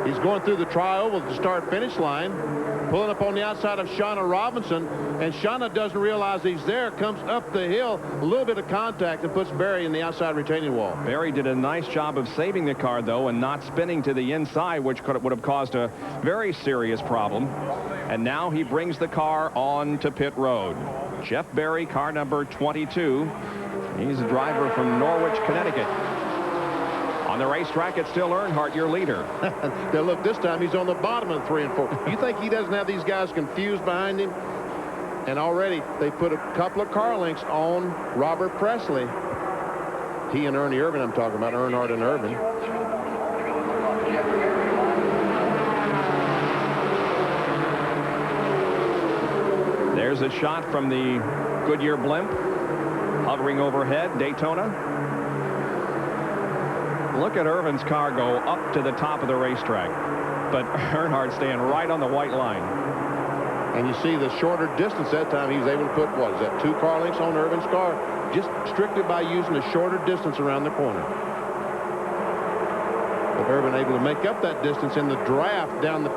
He's going through the tri-oval to start-finish line, pulling up on the outside of Shauna Robinson, and Shauna doesn't realize he's there, comes up the hill, a little bit of contact, and puts Berry in the outside retaining wall. Berry did a nice job of saving the car, though, and not spinning to the inside, which would have caused a very serious problem. And now he brings the car on to pit road. Jeff Berry, car number 22. He's a driver from Norwich, Connecticut. On the racetrack, it's still Earnhardt, your leader. Now, look, this time he's on the bottom of 3 and 4. You think he doesn't have these guys confused behind him? And already they put a couple of car links on Robert Presley. He and Ernie Irvan, I'm talking about, Earnhardt and Irvan. There's a shot from the Goodyear blimp. Hovering overhead, Daytona. Look at Irvan's car go up to the top of the racetrack, but Earnhardt staying right on the white line. And you see the shorter distance that time, he was able to put, what is that, 2 car links on Irvan's car, just strictly by using a shorter distance around the corner. But Irvan able to make up that distance in the draft down the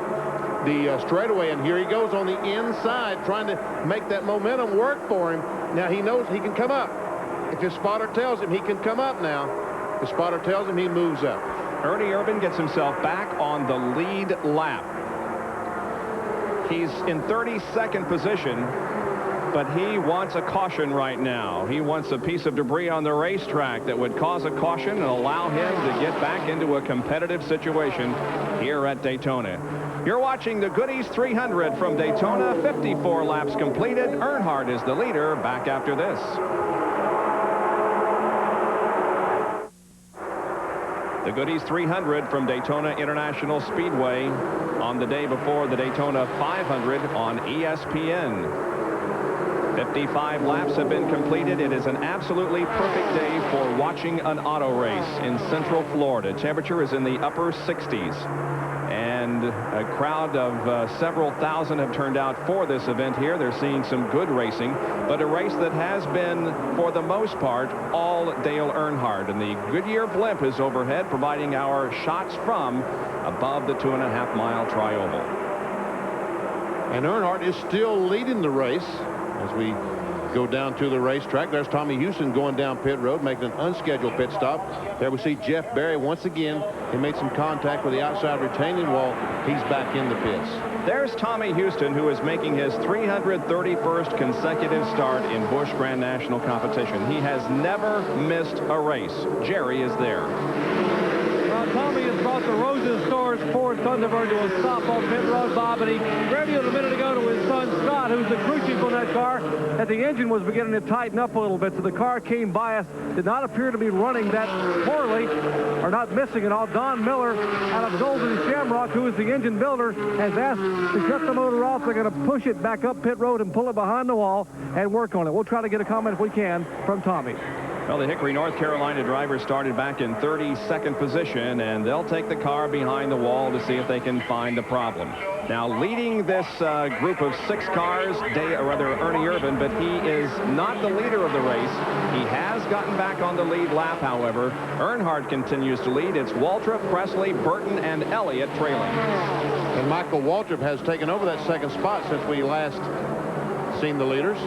straightaway, and here he goes on the inside trying to make that momentum work for him. Now he knows he can come up. if his spotter tells him he can come up now, the spotter tells him he moves up. Ernie Irvan gets himself back on the lead lap. He's in 32nd position, but he wants a caution right now. He wants a piece of debris on the racetrack that would cause a caution and allow him to get back into a competitive situation here at Daytona. You're watching the Goodies 300 from Daytona. 54 laps completed. Earnhardt is the leader. Back after this. The Goodies 300 from Daytona International Speedway on the day before the Daytona 500 on ESPN. 55 laps have been completed. It is an absolutely perfect day for watching an auto race in Central Florida. Temperature is in the upper 60s. And a crowd of several thousand have turned out for this event here. They're seeing some good racing, but a race that has been, for the most part, all Dale Earnhardt. And the Goodyear blimp is overhead, providing our shots from above the 2.5-mile tri-oval. And Earnhardt is still leading the race as we go down to the racetrack. There's Tommy Houston going down pit road, making an unscheduled pit stop. There we see Jeff Berry once again. He made some contact with the outside retaining wall. He's back in the pits. There's Tommy Houston, who is making his 331st consecutive start in Busch Grand National competition. He has never missed a race. Jerry is there. Tommy has brought the Roses Stores Ford Thunderbird to a stop on pit road, Bob, and he radioed a minute ago to his son Scott, who's the crew chief on that car, that the engine was beginning to tighten up a little bit. So the car came by us, did not appear to be running that poorly, or not missing at all. Don Miller out of Golden Shamrock, who is the engine builder, has asked to shut the motor off. They're going to push it back up pit road and pull it behind the wall and work on it. We'll try to get a comment if we can from Tommy. Well, the Hickory, North Carolina driver started back in 32nd position, and they'll take the car behind the wall to see if they can find the problem. Now, leading this group of 6 cars, Ernie Irvan, but he is not the leader of the race. He has gotten back on the lead lap, however. Earnhardt continues to lead. It's Waltrip, Presley, Burton, and Elliott trailing. And Michael Waltrip has taken over that second spot since we last seen the leaders.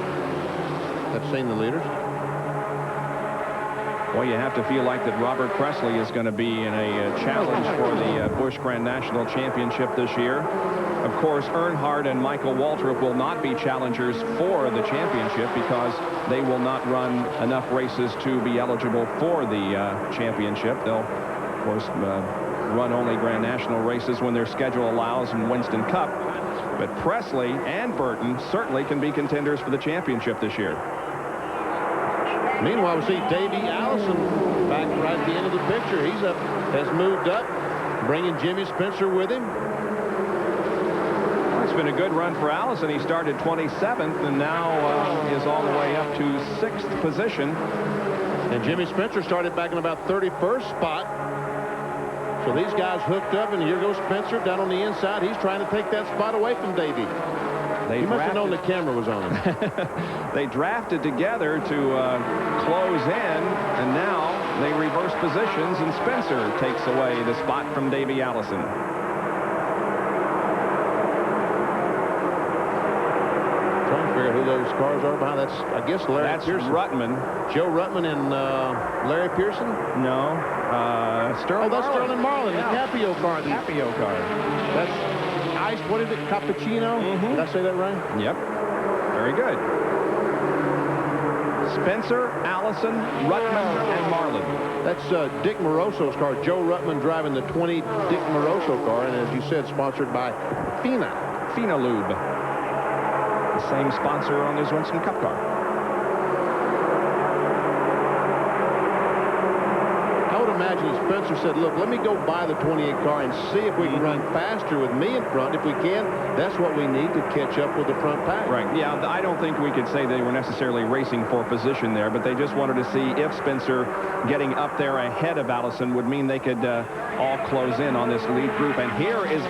Well, you have to feel like that Robert Presley is going to be in a challenge for the Busch Grand National Championship this year. Of course, Earnhardt and Michael Waltrip will not be challengers for the championship because they will not run enough races to be eligible for the championship. They'll, of course, run only Grand National races when their schedule allows in Winston Cup. But Presley and Burton certainly can be contenders for the championship this year. Meanwhile, we see Davey Allison back right at the end of the picture. He's up, has moved up, bringing Jimmy Spencer with him. Well, it's been a good run for Allison. He started 27th and now is all the way up to 6th position. And Jimmy Spencer started back in about 31st spot. So these guys hooked up, and here goes Spencer down on the inside. He's trying to take that spot away from Davey. He must have known the camera was on him. They drafted together to close in, and now they reverse positions, and Spencer takes away the spot from Davey Allison. Trying to figure out who those cars are behind. That's, I guess, Larry Pearson. Rutman. Joe Rutman and Larry Pearson? No. Sterling that's Marlin. Sterling Marlin, the Capio car. Capio car. That's iced, what is it, cappuccino? Did I say that right? Yep. Very good. Spencer, Allison, Rutman, and Marlin. That's Dick Moroso's car. Joe Rutman driving the 20 Dick Moroso car, and as you said, sponsored by Fina Lube. The same sponsor on his Winston Cup car. I would imagine Spencer said, look, let me go buy the 28 car and see if we can run faster with me in front. If we can, that's what we need to catch up with the front pack. Right. Yeah, I don't think we could say they were necessarily racing for position there, but they just wanted to see if Spencer getting up there ahead of Allison would mean they could all close in on this lead group. And here is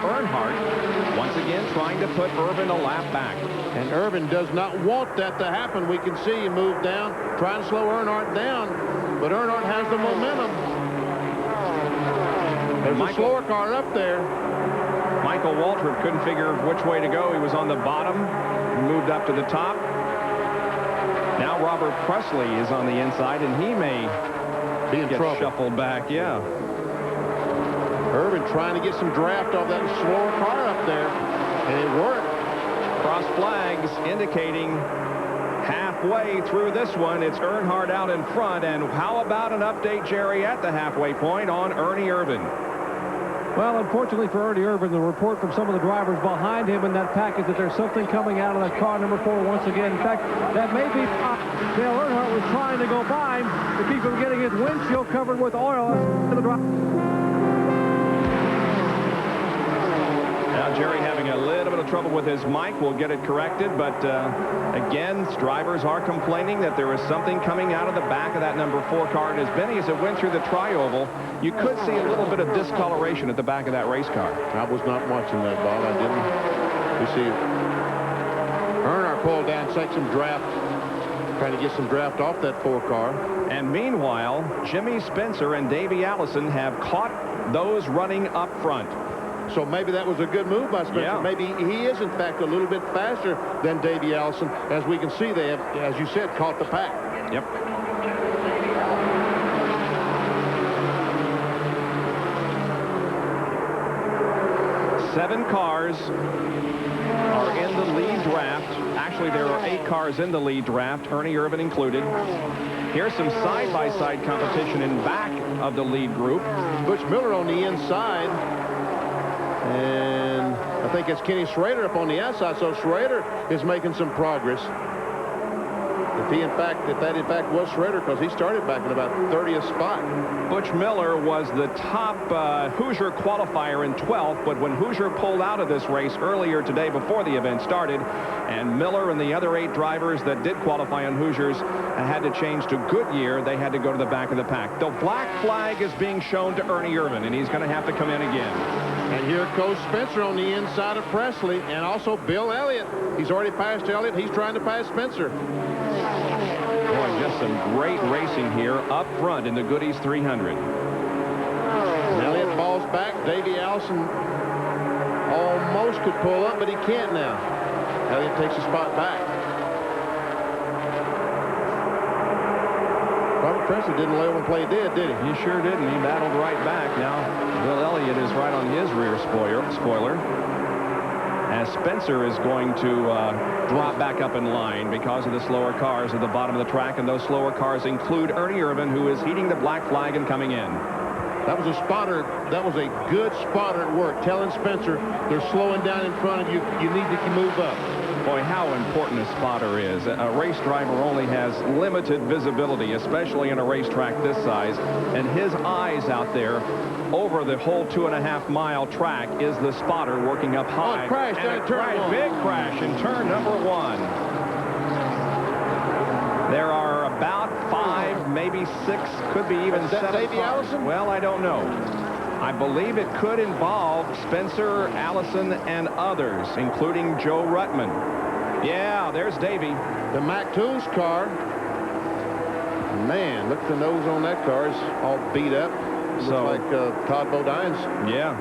Earnhardt once again trying to put Irvan a lap back. And Irvan does not want that to happen. We can see him move down, trying to slow Earnhardt down. But Earnhardt has the momentum. There's a slower car up there. Michael Waltrip couldn't figure which way to go. He was on the bottom, moved up to the top. Now Robert Presley is on the inside, and he may be in get trouble. Shuffled back. Yeah. Irvin trying to get some draft off that slower car up there, and it worked. Cross flags indicating halfway through this one. It's Earnhardt out in front. And how about an update, Jerry, at the halfway point on Ernie Irvin? Well, unfortunately for Ernie Irvin, the report from some of the drivers behind him in that package that there's something coming out of that car number 4 once again. In fact, that may be Dale Earnhardt was trying to go by him to keep him getting his windshield covered with oil. Now Jerry having a little bit of trouble with his mic. We'll get it corrected, but again, drivers are complaining that there is something coming out of the back of that number 4 car. And as Benny, as it went through the tri-oval, you could see a little bit of discoloration at the back of that race car. I was not watching that, Bob. I didn't. You see, Earnhardt pulled down, take some draft, trying to get some draft off that 4 car. And meanwhile, Jimmy Spencer and Davey Allison have caught those running up front. So maybe that was a good move by Spencer. Yeah. Maybe he is, in fact, a little bit faster than Davey Allison. As we can see, they have, as you said, caught the pack. Yep. Seven cars are in the lead draft. Actually, there are 8 cars in the lead draft, Ernie Irvin included. Here's some side-by-side competition in back of the lead group. Butch Miller on the inside. And I think it's Kenny Schrader up on the outside. So Schrader is making some progress. If that in fact was Schrader, because he started back in about 30th spot. Butch Miller was the top Hoosier qualifier in 12th, but when Hoosier pulled out of this race earlier today before the event started, and Miller and the other 8 drivers that did qualify on Hoosiers had to change to Goodyear, they had to go to the back of the pack. The black flag is being shown to Ernie Irvin, and he's going to have to come in again. And here goes Spencer on the inside of Presley, and also Bill Elliott. He's already passed Elliott. He's trying to pass Spencer. Boy, just some great racing here up front in the Goodies 300. Elliott falls back. Davey Allison almost could pull up, but he can't now. Elliott takes a spot back. Robert Presley didn't lay over and play dead, did he? He sure didn't. He battled right back. Now, Bill Elliott is right on his rear spoiler. As Spencer is going to drop back up in line because of the slower cars at the bottom of the track, and those slower cars include Ernie Irvin, who is heating the black flag and coming in. That was a spotter. That was a good spotter at work, telling Spencer they're slowing down in front of you. You need to move up. Boy, how important a spotter is. A race driver only has limited visibility, especially in a racetrack this size, and his eyes out there over the whole 2.5-mile track is the spotter working up high. Oh, crash down in turn 1. Big crash in turn number 1. There are about 5, maybe 6, could be even 7 Davey cars. Allison? Well, I don't know. I believe it could involve Spencer, Allison, and others, including Joe Ruttman. Yeah, there's Davey. The Mac Tools car. Man, look at the nose on that car. It's all beat up. Looks like Todd Bodine's. Yeah.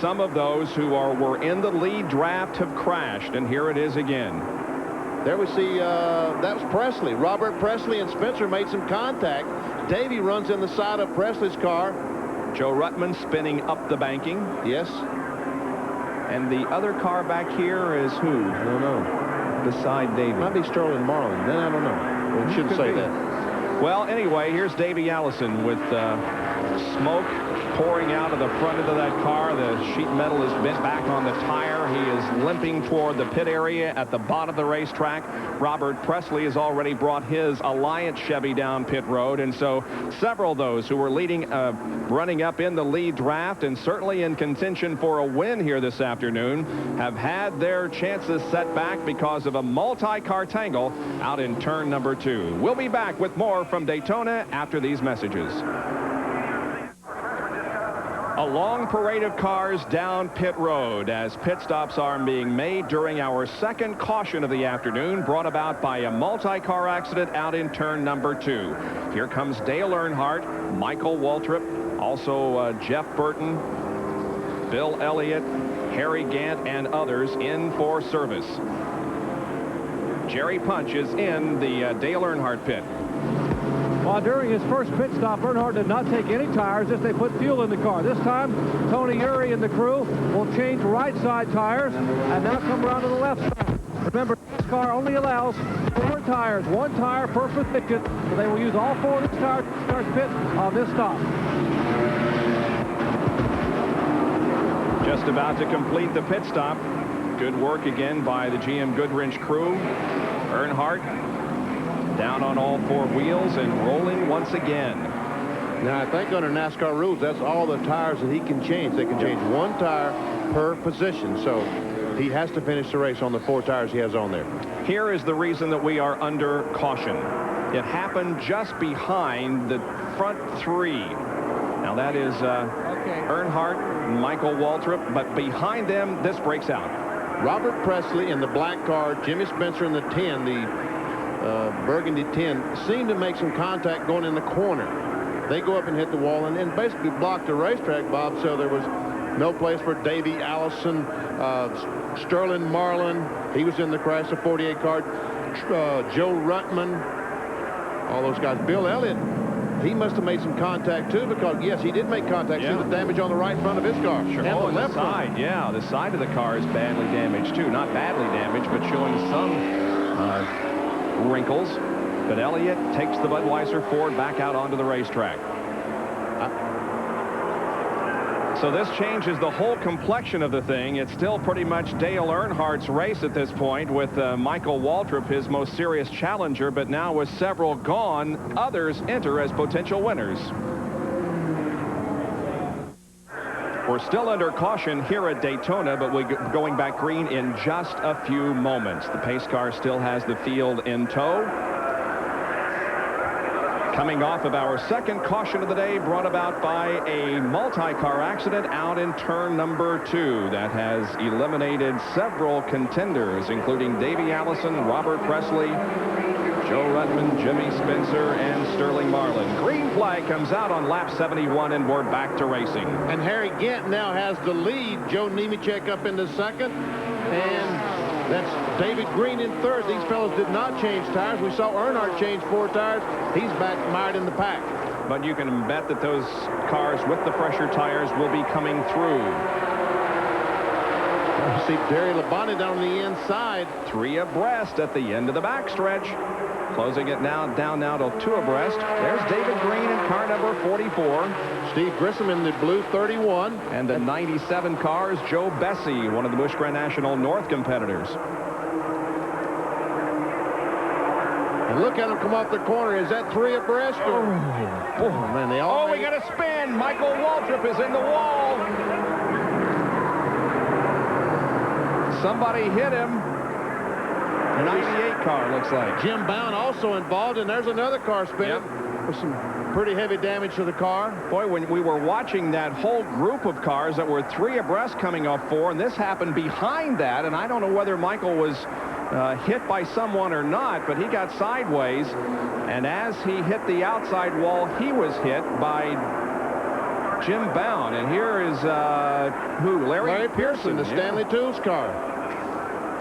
Some of those who were in the lead draft have crashed, and here it is again. There we see, that was Presley. Robert Presley and Spencer made some contact. Davey runs in the side of Presley's car. Joe Ruttman spinning up the banking. Yes. And the other car back here is who? I don't know. Beside Davey. Might be Sterling Marlin. Then I don't know. We shouldn't say that. Well, anyway, here's Davey Allison with smoke pouring out of the front of that car. The sheet metal is bent back on the tire. He is limping toward the pit area at the bottom of the racetrack. Robert Presley has already brought his Alliance Chevy down pit road, and so several of those who were running up in the lead draft and certainly in contention for a win here this afternoon have had their chances set back because of a multi-car tangle out in turn number 2. We'll be back with more from Daytona after these messages. A long parade of cars down pit road as pit stops are being made during our second caution of the afternoon, brought about by a multi-car accident out in turn number 2. Here comes Dale Earnhardt, Michael Waltrip, also Jeff Burton, Bill Elliott, Harry Gant, and others in for service. Jerry Punch is in the Dale Earnhardt pit. While during his first pit stop, Earnhardt did not take any tires, just they put fuel in the car. This time, Tony Eury and the crew will change right side tires and now come around to the left side. Remember, this car only allows 4 tires, 1 tire per position, so they will use all 4 of these tires to start pit on this stop. Just about to complete the pit stop. Good work again by the GM Goodwrench crew. Earnhardt down on all 4 wheels and rolling once again. Now, I think under NASCAR rules, that's all the tires that he can change. They can change 1 tire per position. So he has to finish the race on the 4 tires he has on there. Here is the reason that we are under caution. It happened just behind the front 3. Now that is Earnhardt and Michael Waltrip, but behind them, this breaks out. Robert Presley in the black car, Jimmy Spencer in the 10, the Burgundy 10, seemed to make some contact going in the corner. They go up and hit the wall and basically blocked the racetrack, Bob, so there was no place for Davey Allison, Sterling Marlin. He was in the crash, the 48 car. Joe Ruttman, all those guys. Bill Elliott, he must have made some contact too, because yes, he did make contact. Yeah. See the damage on the right front of his car. Sure. And Oh, the left side. front. Yeah, the side of the car is badly damaged too. Not badly damaged, but showing some wrinkles. But Elliott takes the Budweiser Ford back out onto the racetrack. So this changes the whole complexion of the thing. It's still pretty much Dale Earnhardt's race at this point, with Michael Waltrip, his most serious challenger, but now with several gone, others enter as potential winners. We're still under caution here at Daytona, but we're going back green in just a few moments. The pace car still has the field in tow. Coming off of our second caution of the day, brought about by a multi-car accident out in turn number 2 that has eliminated several contenders, including Davey Allison, Robert Presley, Joe Ruttman, Jimmy Spencer, and Sterling Marlin. Green flag comes out on lap 71, and we're back to racing. And Harry Gant now has the lead. Joe Nemechek up into second, and that's David Green in third. These fellows did not change tires. We saw Earnhardt change 4 tires. He's back mired in the pack. But you can bet that those cars with the fresher tires will be coming through. You see Derry Labonte down on the inside. 3 abreast at the end of the backstretch. Closing it now down now to 2 abreast. There's David Green in car number 44. Steve Grissom in the blue 31. And the 97 car is Joe Bessie, one of the Busch Grand National North competitors. And look at him come off the corner. Is that 3 abreast? Or... Oh, man, they all... Oh, we got a spin. Michael Waltrip is in the wall. Somebody hit him. 98 car, looks like. Jim Bound also involved, and there's another car spinning with some pretty heavy damage to the car. Boy, when we were watching that whole group of cars that were 3 abreast coming off 4, and this happened behind that, and I don't know whether Michael was hit by someone or not, but he got sideways, and as he hit the outside wall, he was hit by Jim Bound. And here is who? Larry Pearson, the Stanley Tools car.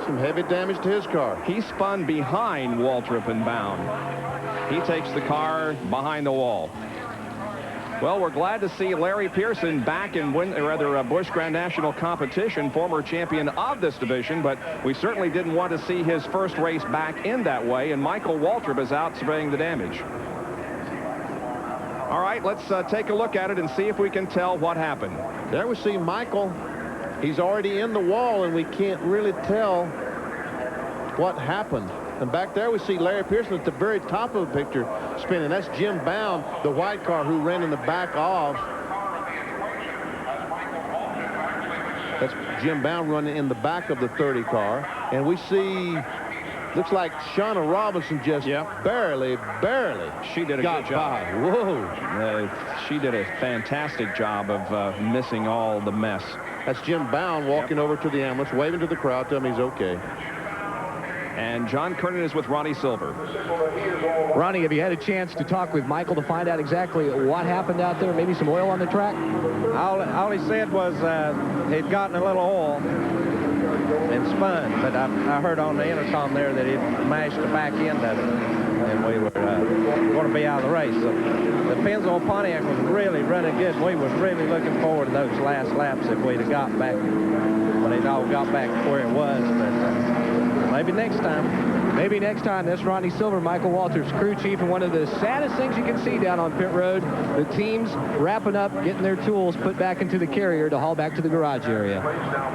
Some heavy damage to his car. He spun behind Waltrip and Bound. He takes the car behind the wall. Well, we're glad to see Larry Pearson back in Busch Grand National competition, former champion of this division, but we certainly didn't want to see his first race back in that way, and Michael Waltrip is out surveying the damage. All right, let's take a look at it and see if we can tell what happened. There we see Michael. He's already in the wall, and we can't really tell what happened. And back there we see Larry Pearson at the very top of the picture spinning. That's Jim Bound, the white car, who ran in the back of. That's Jim Bound running in the back of the 30 car. And we see, looks like Shauna Robinson just barely she did a got good job. by. Whoa. She did a fantastic job of missing all the mess. That's Jim Bound walking over to the ambulance, waving to the crowd, telling him he's okay. And John Kernan is with Ronnie Silver. Ronnie, have you had a chance to talk with Michael to find out exactly what happened out there? Maybe some oil on the track? All he said was he'd gotten a little oil. and spun, but I heard on the intercom there that it mashed the back end of it, and we were going to be out of the race. So the Pennzoil Pontiac was really running good. We was really looking forward to those last laps if we'd have got back, when it all got back where it was, but maybe next time. Maybe next time. That's Ronnie Silver, Michael Walters, crew chief, and one of the saddest things you can see down on pit road, the teams wrapping up, getting their tools put back into the carrier to haul back to the garage area.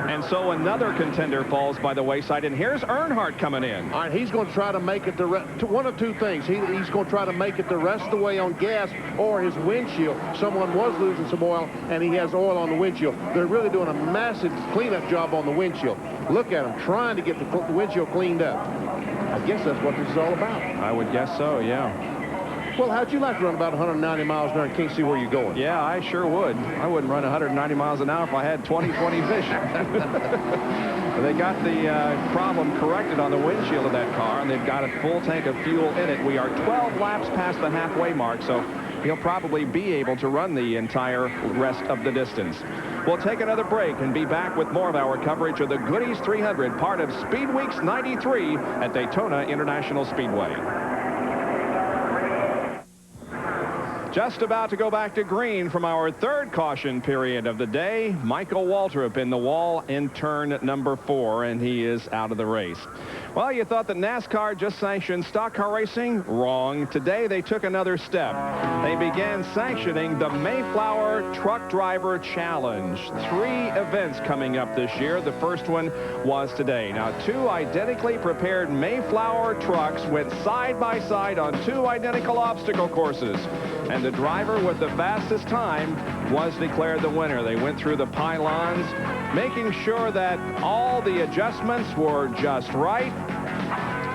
And so another contender falls by the wayside, and here's Earnhardt coming in. All right, he's going to try to make it one of two things. He's going to try to make it the rest of the way on gas or his windshield. Someone was losing some oil, and he has oil on the windshield. They're really doing a massive cleanup job on the windshield. Look at him trying to get the windshield cleaned up. I guess that's what this is all about. I would guess so, yeah. Well, how'd you like to run about 190 miles an hour and can't see where you're going? Yeah, I sure would. I wouldn't run 190 miles an hour if I had 20/20 vision. They got the problem corrected on the windshield of that car, and they've got a full tank of fuel in it. We are 12 laps past the halfway mark, so he'll probably be able to run the entire rest of the distance. We'll take another break and be back with more of our coverage of the Goodies 300, part of Speed Weeks 93 at Daytona International Speedway. Just about to go back to green from our third caution period of the day. Michael Waltrip in the wall in turn number 4, and he is out of the race. Well, you thought that NASCAR just sanctioned stock car racing? Wrong. Today they took another step. They began sanctioning the Mayflower Truck Driver Challenge. 3 events coming up this year. The first one was today. Now, 2 identically prepared Mayflower trucks went side by side on 2 identical obstacle courses. And the driver with the fastest time was declared the winner. They went through the pylons, making sure that all the adjustments were just right,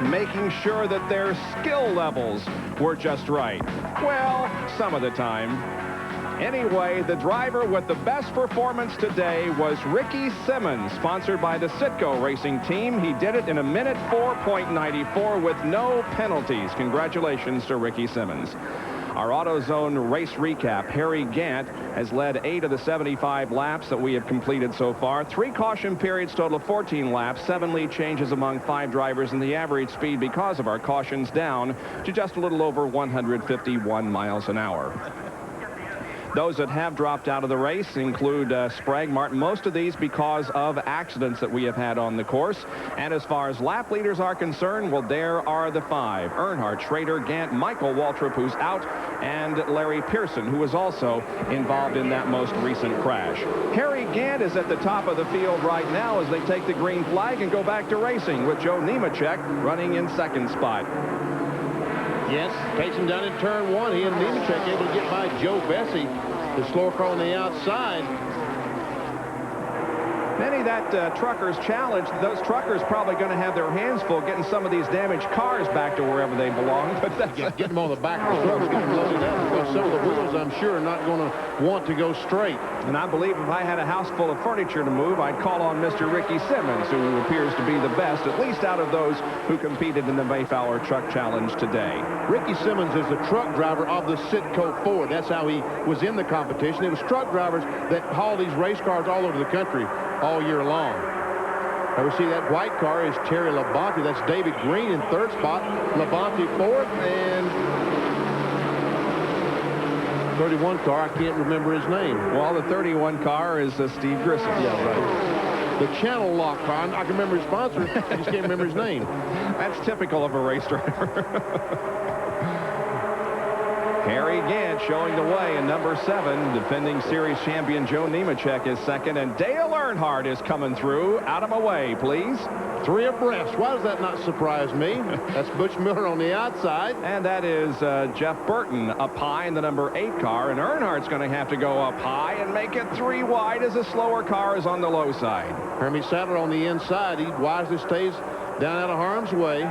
making sure that their skill levels were just right. Well, some of the time. Anyway, the driver with the best performance today was Ricky Simmons, sponsored by the Citgo Racing Team. He did it in 1:04.94 with no penalties. Congratulations to Ricky Simmons. Our AutoZone race recap. Harry Gant has led 8 of the 75 laps that we have completed so far. 3 caution periods, total of 14 laps, 7 lead changes among 5 drivers, and the average speed because of our cautions down to just a little over 151 miles an hour. Those that have dropped out of the race include Sprague, Martin, most of these because of accidents that we have had on the course. And as far as lap leaders are concerned, well, there are the 5. Earnhardt, Schrader, Gant, Michael Waltrip, who's out, and Larry Pearson, who was also involved in that most recent crash. Harry Gant is at the top of the field right now as they take the green flag and go back to racing with Joe Nemechek running in second spot. Yes, takes him down in turn 1. He and Nemechek able to get by Joe Bessie, the slower car on the outside. Benny, that truckers challenge, those truckers probably going to have their hands full getting some of these damaged cars back to wherever they belong. But that's get them on the back of the trucks, get them loaded up, because some of the wheels, I'm sure, are not going to want to go straight. And I believe if I had a house full of furniture to move, I'd call on Mr. Ricky Simmons, who appears to be the best, at least out of those who competed in the Mayflower Truck Challenge today. Ricky Simmons is the truck driver of the Citgo Ford. That's how he was in the competition. It was truck drivers that haul these race cars all over the country all year long. Now we see that white car is Terry Labonte. That's David Green in third spot. Labonte fourth, and 31 car, I can't remember his name. Well, the 31 car is Steve Grissom. Yeah, right. The Channel Lock car, I can remember his sponsor, I just can't remember his name. That's typical of a race driver. Harry Gant showing the way in number 7. Defending series champion Joe Nemechek is second, and Dale Earnhardt is coming through. Out of my way, please. 3 abreast. Why does that not surprise me? That's Butch Miller on the outside. And that is Jeff Burton up high in the number 8 car, and Earnhardt's going to have to go up high and make it 3 wide as the slower car is on the low side. Hermie Sadler on the inside. He wisely stays down out of harm's way.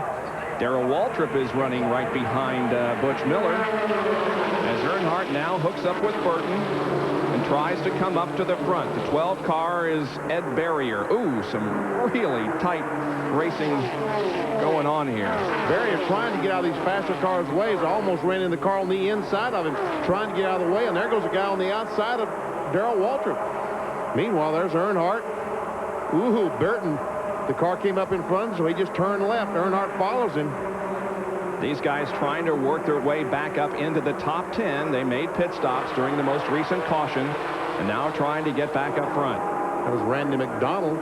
Darrell Waltrip is running right behind Butch Miller as Earnhardt now hooks up with Burton and tries to come up to the front. The 12 car is Ed Barrier. Ooh, some really tight racing going on here. Barrier trying to get out of these faster cars' ways. Almost ran in the car on the inside of him, trying to get out of the way, and there goes a guy on the outside of Darrell Waltrip. Meanwhile, there's Earnhardt. Ooh, Burton The car came up in front, so he just turned left. Earnhardt follows him. These guys trying to work their way back up into the top 10. They made pit stops during the most recent caution, and now trying to get back up front. That was Randy McDonald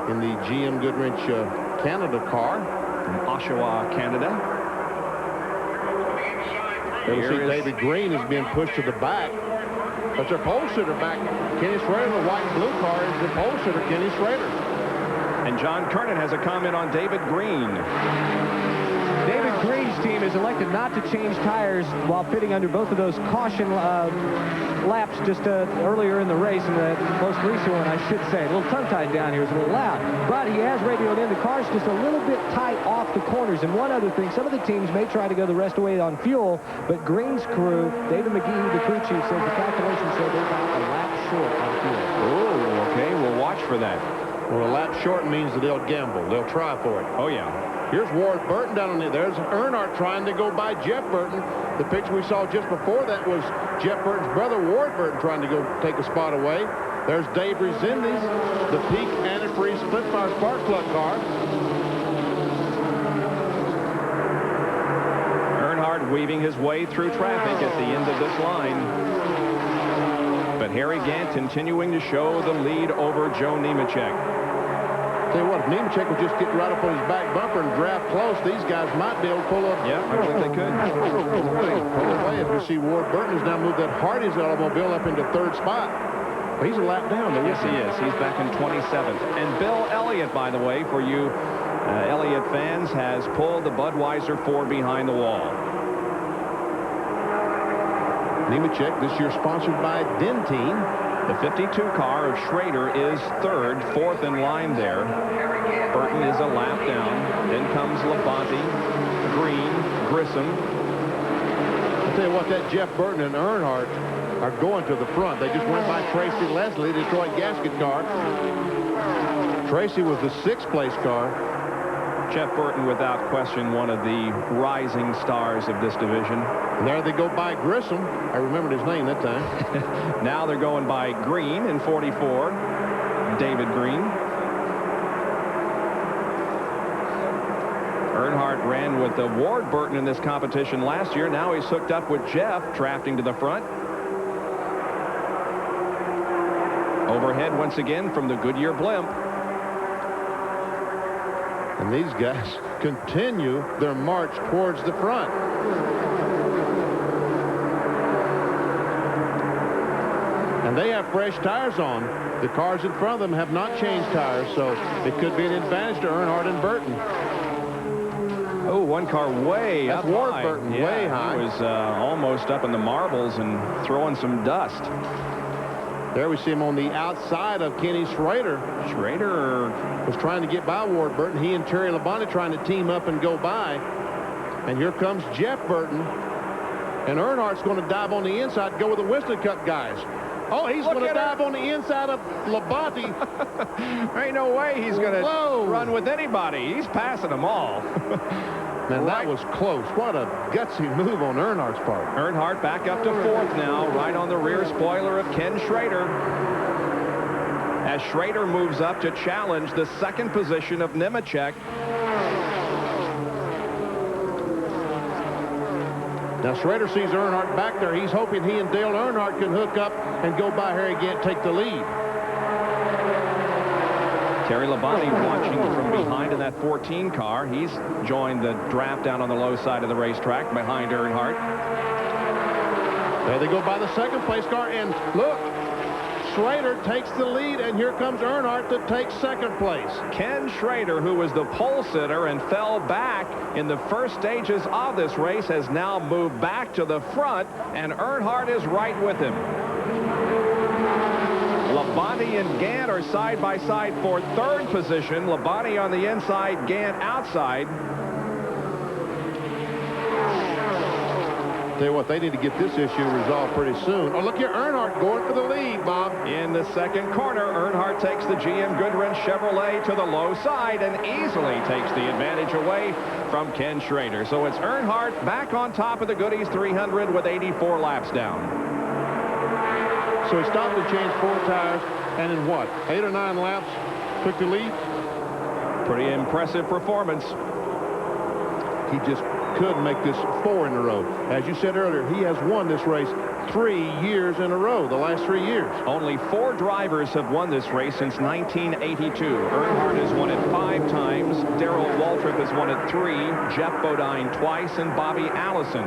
in the GM Goodwrench Canada car. From Oshawa, Canada. There we see David Green is being pushed to the back. That's their pole sitter back. Kenny Schrader, the white and blue car, is the pole sitter, Kenny Schrader. And John Kernan has a comment on David Green. David Green's team has elected not to change tires while pitting under both of those caution laps just earlier in the race, and the most recent one, I should say. A little tongue-tied down here, is a little loud. But he has radioed in. The car's just a little bit tight off the corners. And one other thing, some of the teams may try to go the rest of the way on fuel, but Green's crew, David McGee, the crew chief, says the calculations show they're about a lap short on fuel. Oh, okay. We'll watch for that. Well, a lap short means that they'll gamble. They'll try for it. Oh, yeah. Here's Ward Burton down on it. There's Earnhardt trying to go by Jeff Burton. The picture we saw just before that was Jeff Burton's brother, Ward Burton, trying to go take a spot away. There's Dave Rezendes, the Peak antifreeze split-fire spark plug car. Earnhardt weaving his way through traffic at the end of this line. But Harry Gant continuing to show the lead over Joe Nemechek. Tell you what, if Nemechek would just get right up on his back bumper and draft close, these guys might be able to pull up. Yeah, I think they could. Pull away as we see Ward Burton has now moved that Hardy's automobile up into third spot. Well, he's a lap down. Yes, he is. He's back in 27th. And Bill Elliott, by the way, for you Elliott fans, has pulled the Budweiser 4 behind the wall. Nemechek this year sponsored by Dentine. The 52 car of Schrader is third, fourth in line there. Burton is a lap down. Then comes Labonte, Green, Grissom. I'll tell you what, that Jeff Burton and Earnhardt are going to the front. They just went by Tracy Leslie, the Detroit gasket car. Tracy was the 6th place car. Jeff Burton, without question, one of the rising stars of this division. And there they go by Grissom. I remembered his name that time. Now they're going by Green in 44. David Green. Earnhardt ran with the Ward Burton in this competition last year. Now he's hooked up with Jeff, drafting to the front. Overhead once again from the Goodyear blimp. And these guys continue their march towards the front. And they have fresh tires on. The cars in front of them have not changed tires, so it could be an advantage to Earnhardt and Burton. Oh, one car way That's up Ward high. Burton, way high. He was almost up in the marbles and throwing some dust. There we see him on the outside of Kenny Schrader. Schrader was trying to get by Ward Burton. He and Terry Labonte trying to team up and go by. And here comes Jeff Burton. And Earnhardt's going to dive on the inside and go with the Winston Cup guys. Oh, he's going to dive on the inside of Labonte. There ain't no way he's going to run with anybody. He's passing them all. Man, that was close. What a gutsy move on Earnhardt's part. Earnhardt back up to fourth now, right on the rear spoiler of Ken Schrader. As Schrader moves up to challenge the second position of Nemechek. Now Schrader sees Earnhardt back there. He's hoping he and Dale Earnhardt can hook up and go by Harry Gant, take the lead. Terry Labonte watching from behind in that 14 car. He's joined the draft down on the low side of the racetrack behind Earnhardt. There they go by the second place car, and look, Schrader takes the lead, and here comes Earnhardt to take second place. Ken Schrader, who was the pole sitter and fell back in the first stages of this race, has now moved back to the front, and Earnhardt is right with him. Labonte and Gant are side by side for third position. Labonte on the inside, Gant outside. Tell you what, they need to get this issue resolved pretty soon. Oh, look here, Earnhardt going for the lead, Bob. In the second corner, Earnhardt takes the GM Goodwrench Chevrolet to the low side and easily takes the advantage away from Ken Schrader. So it's Earnhardt back on top of the Goodies 300 with 84 laps down. So he stopped and changed 4 tires, and in what, 8 or 9 laps, took the lead? Pretty impressive performance. He just could make this 4 in a row. As you said earlier, he has won this race 3 years in a row, the last 3 years. Only 4 drivers have won this race since 1982. Earnhardt has won it 5 times. Darrell Waltrip has won it 3. Jeff Bodine twice, and Bobby Allison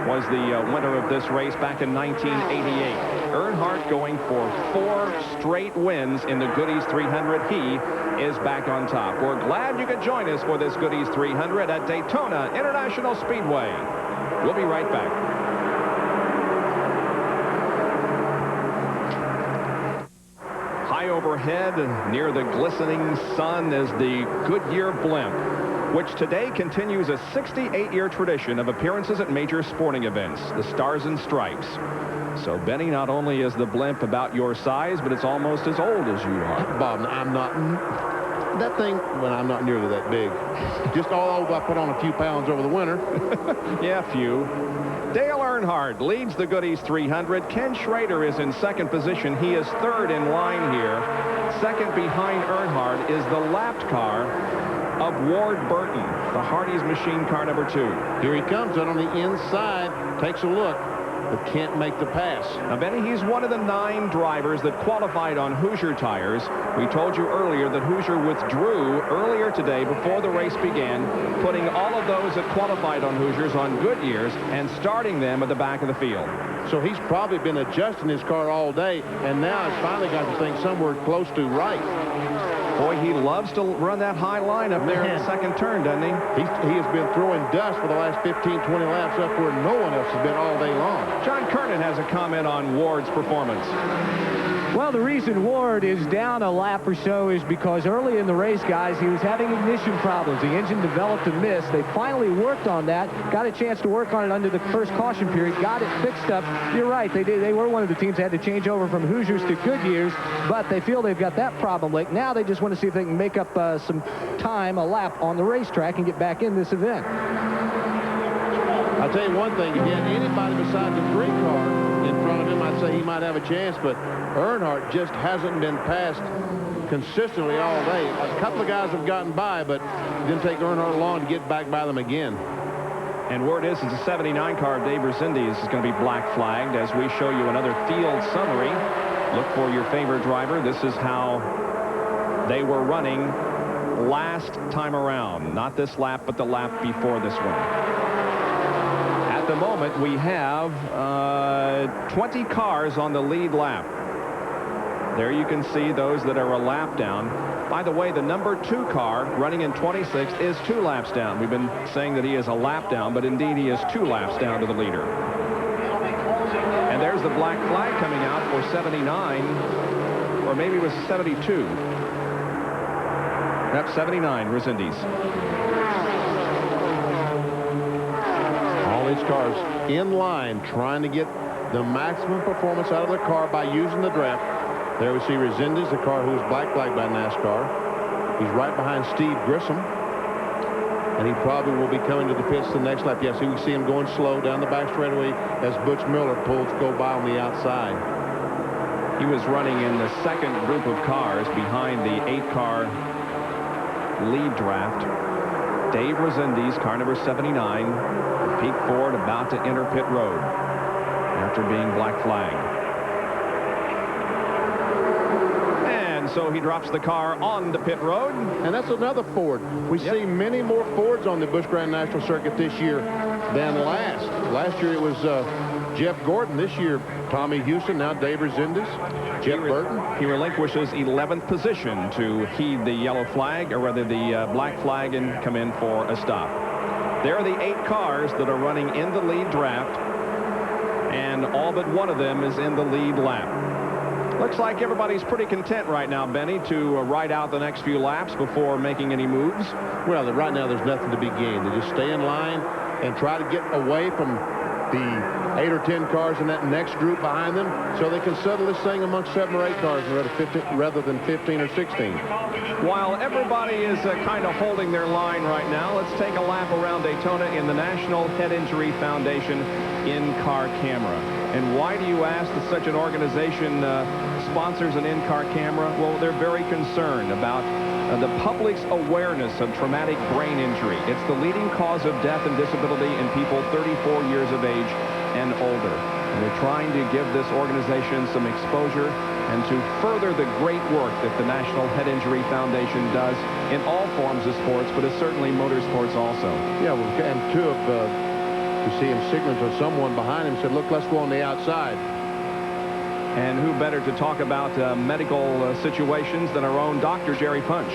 was the winner of this race back in 1988. Earnhardt going for 4 straight wins in the Goodies 300. He is back on top. We're glad you could join us for this Goodies 300 at Daytona International Speedway. We'll be right back. High overhead, near the glistening sun, is the Goodyear blimp, which today continues a 68-year tradition of appearances at major sporting events, the Stars and Stripes. So, Benny, not only is the blimp about your size, but it's almost as old as you are. Bob, I'm not... That thing, well, I'm not nearly that big. Just all I put on a few pounds over the winter. Yeah, few. Dale Earnhardt leads the Goodies 300. Ken Schrader is in second position. He is third in line here. Second behind Earnhardt is the lapped car of Ward Burton, the Hardee's machine car number 2. Here he comes out on the inside, takes a look, but can't make the pass. Now, Benny, he's one of the 9 drivers that qualified on Hoosier tires. We told you earlier that Hoosier withdrew earlier today before the race began, putting all of those that qualified on Hoosiers on Goodyears and starting them at the back of the field. So he's probably been adjusting his car all day, and now he's finally got the thing somewhere close to right. Boy, he loves to run that high line up there in the second turn, doesn't he? He has been throwing dust for the last 15, 20 laps up where no one else has been all day long. John Kernan has a comment on Ward's performance. Well, the reason Ward is down a lap or so is because early in the race, guys, he was having ignition problems. The engine developed a miss. They finally worked on that, got a chance to work on it under the first caution period, got it fixed up. You're right, they did. They were one of the teams that had to change over from Hoosiers to Goodyears, but they feel they've got that problem licked. Now they just want to see if they can make up some time, a lap on the racetrack, and get back in this event. I'll tell you one thing, if you had anybody besides the 3 car in front of him, I'd say he might have a chance, but Earnhardt just hasn't been passed consistently all day. A couple of guys have gotten by, but it didn't take Earnhardt long to get back by them again. And word is, it's a 79 car of Dave Resendiz is going to be black flagged as we show you another field summary. Look for your favorite driver. This is how they were running last time around. Not this lap, but the lap before this one. At the moment, we have 20 cars on the lead lap. There you can see those that are a lap down. By the way, the number 2 car running in 26 is 2 laps down. We've been saying that he is a lap down, but indeed he is 2 laps down to the leader. And there's the black flag coming out for 79, or maybe it was 72. That's 79, Resendiz. All these cars in line trying to get the maximum performance out of the car by using the draft. There we see Resendiz, the car who was black flagged by NASCAR. He's right behind Steve Grissom. And he probably will be coming to the pits the next lap. Yes, we see him going slow down the back straightaway as Butch Miller pulls go by on the outside. He was running in the second group of cars behind the 8-car lead draft. Dave Resendiz, car number 79, Pete Ford about to enter pit road after being black flagged. And so he drops the car on the pit road. And that's another Ford. We see many more Fords on the Busch Grand National Circuit this year than last. Last year it was Jeff Gordon. This year, Tommy Houston. Now Dave Resendiz, Jeff Burton. He relinquishes 11th position to heed the yellow flag, or rather the black flag, and come in for a stop. There are the 8 cars that are running in the lead draft, and all but one of them is in the lead lap. Looks like everybody's pretty content right now, Benny, to ride out the next few laps before making any moves. Well, right now there's nothing to be gained. They just stay in line and try to get away from the 8 or 10 cars in that next group behind them, so they can settle this thing amongst 7 or 8 cars rather than 15 or 16. While everybody is kind of holding their line right now, let's take a lap around Daytona in the National Head Injury Foundation in-car camera. And why do you ask that such an organization sponsors an in-car camera? Well, they're very concerned about the public's awareness of traumatic brain injury. It's the leading cause of death and disability in people 34 years of age and older. And we're trying to give this organization some exposure and to further the great work that the National Head Injury Foundation does in all forms of sports, but it's certainly motorsports also. Yeah, well, and two of you see him signaling to someone behind him, said, look, let's go on the outside. And who better to talk about medical situations than our own Dr. Jerry Punch.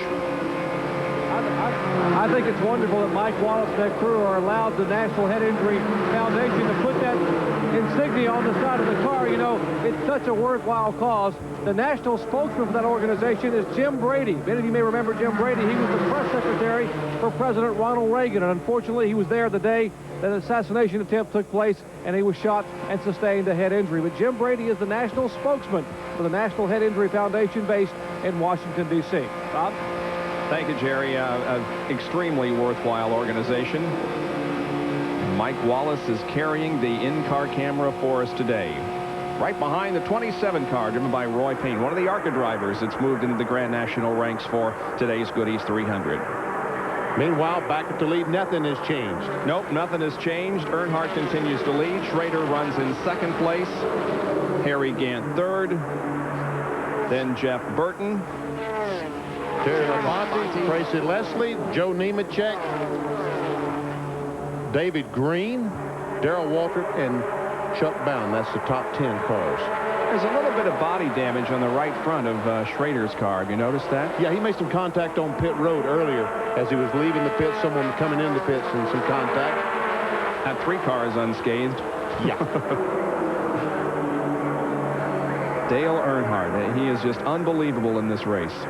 I think it's wonderful that Mike Wallace and that crew are allowed the National Head Injury Foundation to put that insignia on the side of the car. You know, it's such a worthwhile cause. The national spokesman for that organization is Jim Brady. Many of you may remember Jim Brady. He was the press secretary for President Ronald Reagan, and unfortunately he was there the day that an assassination attempt took place, and he was shot and sustained a head injury. But Jim Brady is the national spokesman for the National Head Injury Foundation based in Washington, D.C. Bob? Thank you, Jerry. An extremely worthwhile organization. Mike Wallace is carrying the in-car camera for us today. Right behind the 27 car, driven by Roy Payne, one of the ARCA drivers that's moved into the Grand National ranks for today's Goodies 300. Meanwhile, back at the lead, nothing has changed. Nope, nothing has changed. Earnhardt continues to lead. Schrader runs in second place. Harry Gant third. Then Jeff Burton. Terry Labonte, Tracy Leslie, Joe Nemechek, David Green, Darrell Waltrip, and Chuck Bound. That's the top 10 cars. There's a little bit of body damage on the right front of Schrader's car. Have you noticed that? Yeah, he made some contact on pit road earlier as he was leaving the pit. Someone coming in the pits and some contact. Had 3 cars unscathed. Yeah. Dale Earnhardt. He is just unbelievable in this race.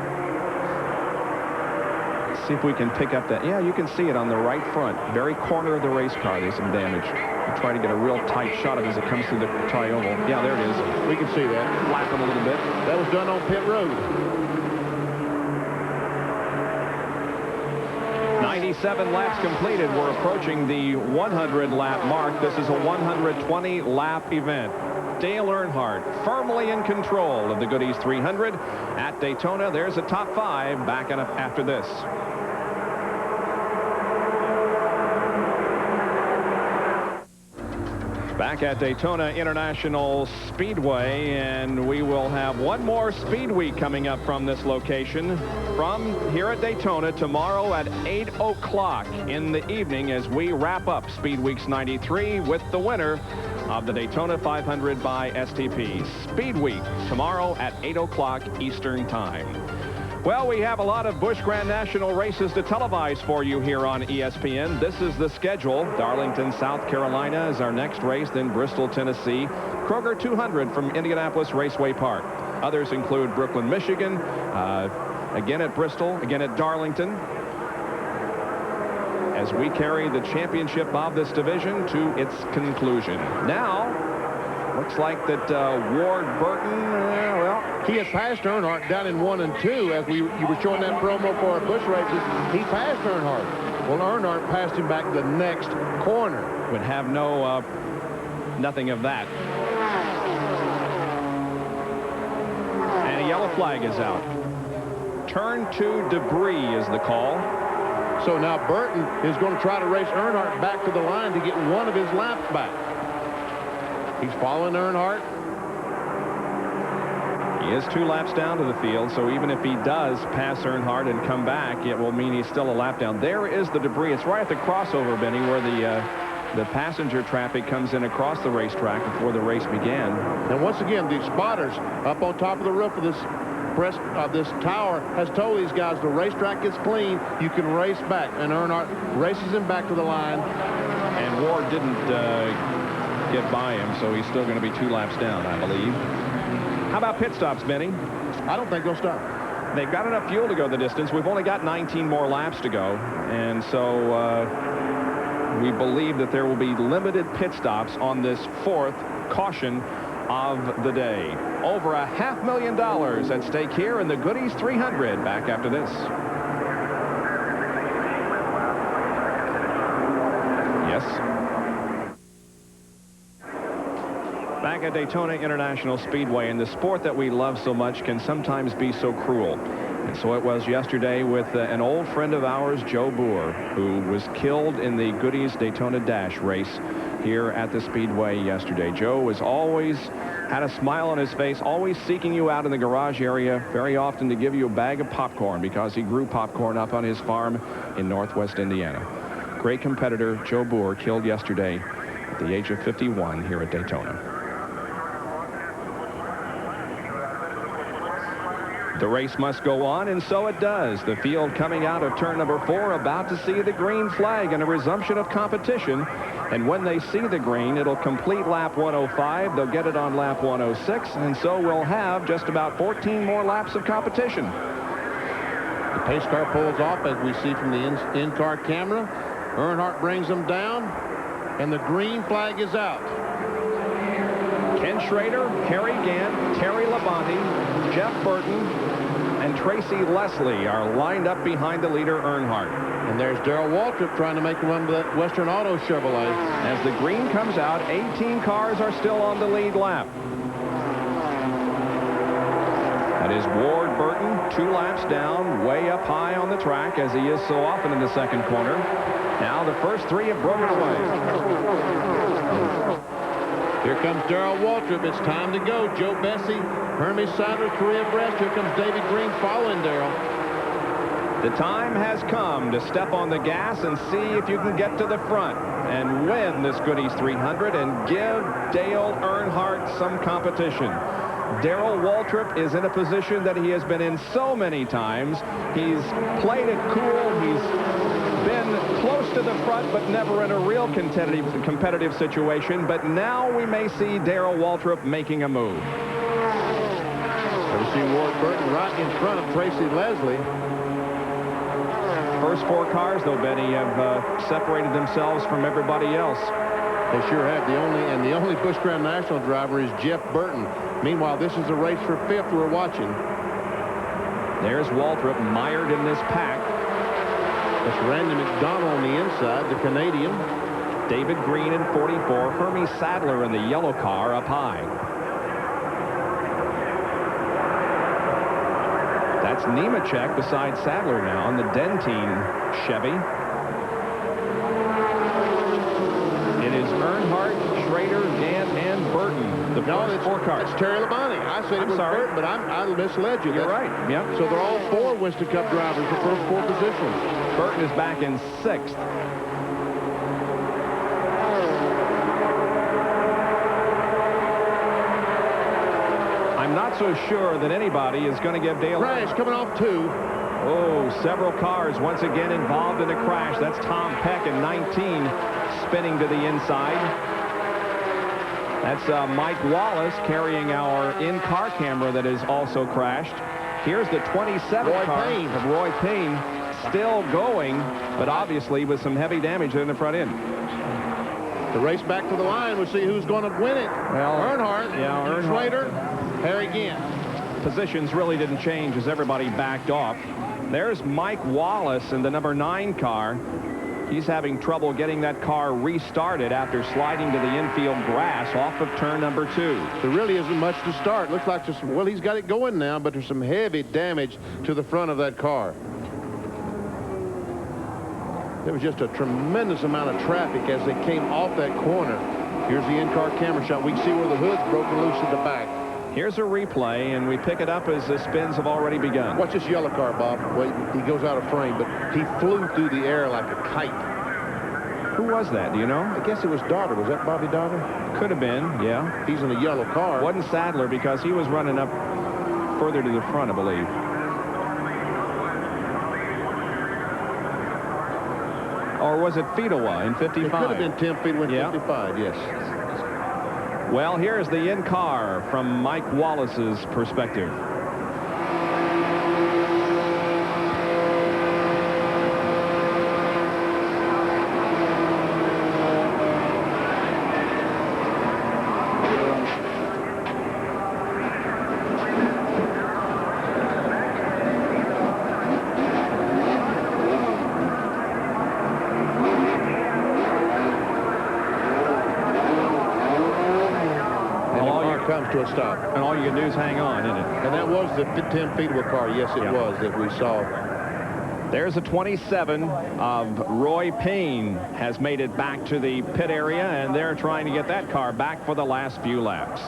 Let's see if we can pick up that. Yeah, you can see it on the right front. Very corner of the race car. There's some damage. We'll try to get a real tight shot of it as it comes through the tri-oval. Yeah, there it is. We can see that. Flapping a little bit. That was done on pit road. 97 laps completed. We're approaching the 100 lap mark. This is a 120 lap event. Dale Earnhardt firmly in control of the Goodies 300 at Daytona. There's a top 5 back up after this. Back at Daytona International Speedway, and we will have one more Speed Week coming up from this location from here at Daytona tomorrow at 8 o'clock in the evening as we wrap up Speed Weeks 93 with the winner of the Daytona 500 by STP. Speed Week tomorrow at 8 o'clock Eastern Time. Well, we have a lot of Busch Grand National races to televise for you here on ESPN. This is the schedule. Darlington, South Carolina is our next race, then Bristol, Tennessee. Kroger 200 from Indianapolis Raceway Park. Others include Brooklyn, Michigan, again at Bristol, again at Darlington, as we carry the championship of this division to its conclusion. Now, looks like that Ward Burton, well, he has passed Earnhardt down in 1 and 2 as you were showing that promo for our Busch races. He passed Earnhardt. Well, Earnhardt passed him back the next corner. Would have nothing of that. And a yellow flag is out. Turn 2 debris is the call. So now Burton is going to try to race Earnhardt back to the line to get one of his laps back. He's following Earnhardt. He is 2 laps down to the field, so even if he does pass Earnhardt and come back, it will mean he's still a lap down. There is the debris. It's right at the crossover, Benny, where the passenger traffic comes in across the racetrack before the race began. And once again, the spotters up on top of the roof of this tower has told these guys the racetrack gets clean, you can race back. And Earnhardt races him back to the line. And Ward didn't get by him, so he's still going to be 2 laps down, I believe. How about pit stops, Benny? I don't think they'll stop. They've got enough fuel to go the distance. We've only got 19 more laps to go, and so we believe that there will be limited pit stops on this 4th caution of the day. Over $500,000 at stake here in the Goodies 300. Back after this. Yes. Back at Daytona International Speedway, and the sport that we love so much can sometimes be so cruel. And so it was yesterday with an old friend of ours, Joe Boer, who was killed in the Goody's Daytona Dash race here at the Speedway yesterday. Joe was always had a smile on his face, always seeking you out in the garage area, very often to give you a bag of popcorn because he grew popcorn up on his farm in northwest Indiana. Great competitor, Joe Boer, killed yesterday at the age of 51 here at Daytona. The race must go on, and so it does. The field coming out of turn number 4 about to see the green flag and a resumption of competition. And when they see the green, it'll complete lap 105. They'll get it on lap 106, and so we'll have just about 14 more laps of competition. The pace car pulls off, as we see from the in-car camera. Earnhardt brings them down, and the green flag is out. Ken Schrader, Harry Gant, Terry Labonte, Jeff Burton, and Tracy Leslie are lined up behind the leader, Earnhardt. And there's Darrell Waltrip trying to make a run with that Western Auto Chevrolet. As the green comes out, 18 cars are still on the lead lap. That is Ward Burton, 2 laps down, way up high on the track, as he is so often in the second corner. Now the first 3 have broken away. Here comes Darrell Waltrip. It's time to go. Joe Bessie, Hermie Sadler, 3 abreast. Here comes David Green following Darrell. The time has come to step on the gas and see if you can get to the front and win this Goody's 300 and give Dale Earnhardt some competition. Darrell Waltrip is in a position that he has been in so many times. He's played it cool. He's been close to the front, but never in a real competitive situation. But now we may see Darrell Waltrip making a move. We see Ward Burton right in front of Tracy Leslie. First 4 cars, though, Benny, have separated themselves from everybody else. They sure have. The only Busch Grand National driver is Jeff Burton. Meanwhile, this is a race for 5th we're watching. There's Waltrip mired in this pack. That's Randy McDonald on the inside, the Canadian. David Green in 44. Hermie Sadler in the yellow car up high. That's Nemechek beside Sadler now in the Dentine Chevy. It is Earnhardt, Schrader, Gant, and Burton. The first 4 cars. It's Terry Labonte. I said it was Burton, but I misled you. You're right. Yep. So they're all 4 Winston Cup drivers, the first 4 positions. Burton is back in 6th. I'm not so sure that anybody is going to give Dale... Crash coming off 2. Oh, several cars once again involved in a crash. That's Tom Peck in 19 spinning to the inside. That's Mike Wallace carrying our in-car camera that is also crashed. Here's the 27 car of Roy Payne still going, but obviously with some heavy damage in the front end. The race back to the line. We'll see who's going to win it. Well, Earnhardt, Earnhardt. Slater, Harry Gant. Positions really didn't change as everybody backed off. There's Mike Wallace in the number 9 car. He's having trouble getting that car restarted after sliding to the infield grass off of turn number 2. There really isn't much to start. Looks like just, well, he's got it going now, but there's some heavy damage to the front of that car. There was just a tremendous amount of traffic as they came off that corner. Here's the in-car camera shot. We can see where the hood's broken loose at the back. Here's a replay, and we pick it up as the spins have already begun. Watch this yellow car, Bob. Well, he goes out of frame, but he flew through the air like a kite. Who was that? Do you know? I guess it was Daughter. Was that Bobby Daughter? Could have been, yeah. He's in a yellow car. Wasn't Sadler because he was running up further to the front, I believe. Or was it Fedowa in 55? It could have been Tim Fedowa in 55, yes. Well, here's the in-car from Mike Wallace's perspective. to a stop. And all you can do is hang on, isn't it? And that was the 10 feet of a car. Yes, it was that we saw. There's a 27 of Roy Payne has made it back to the pit area, and they're trying to get that car back for the last few laps.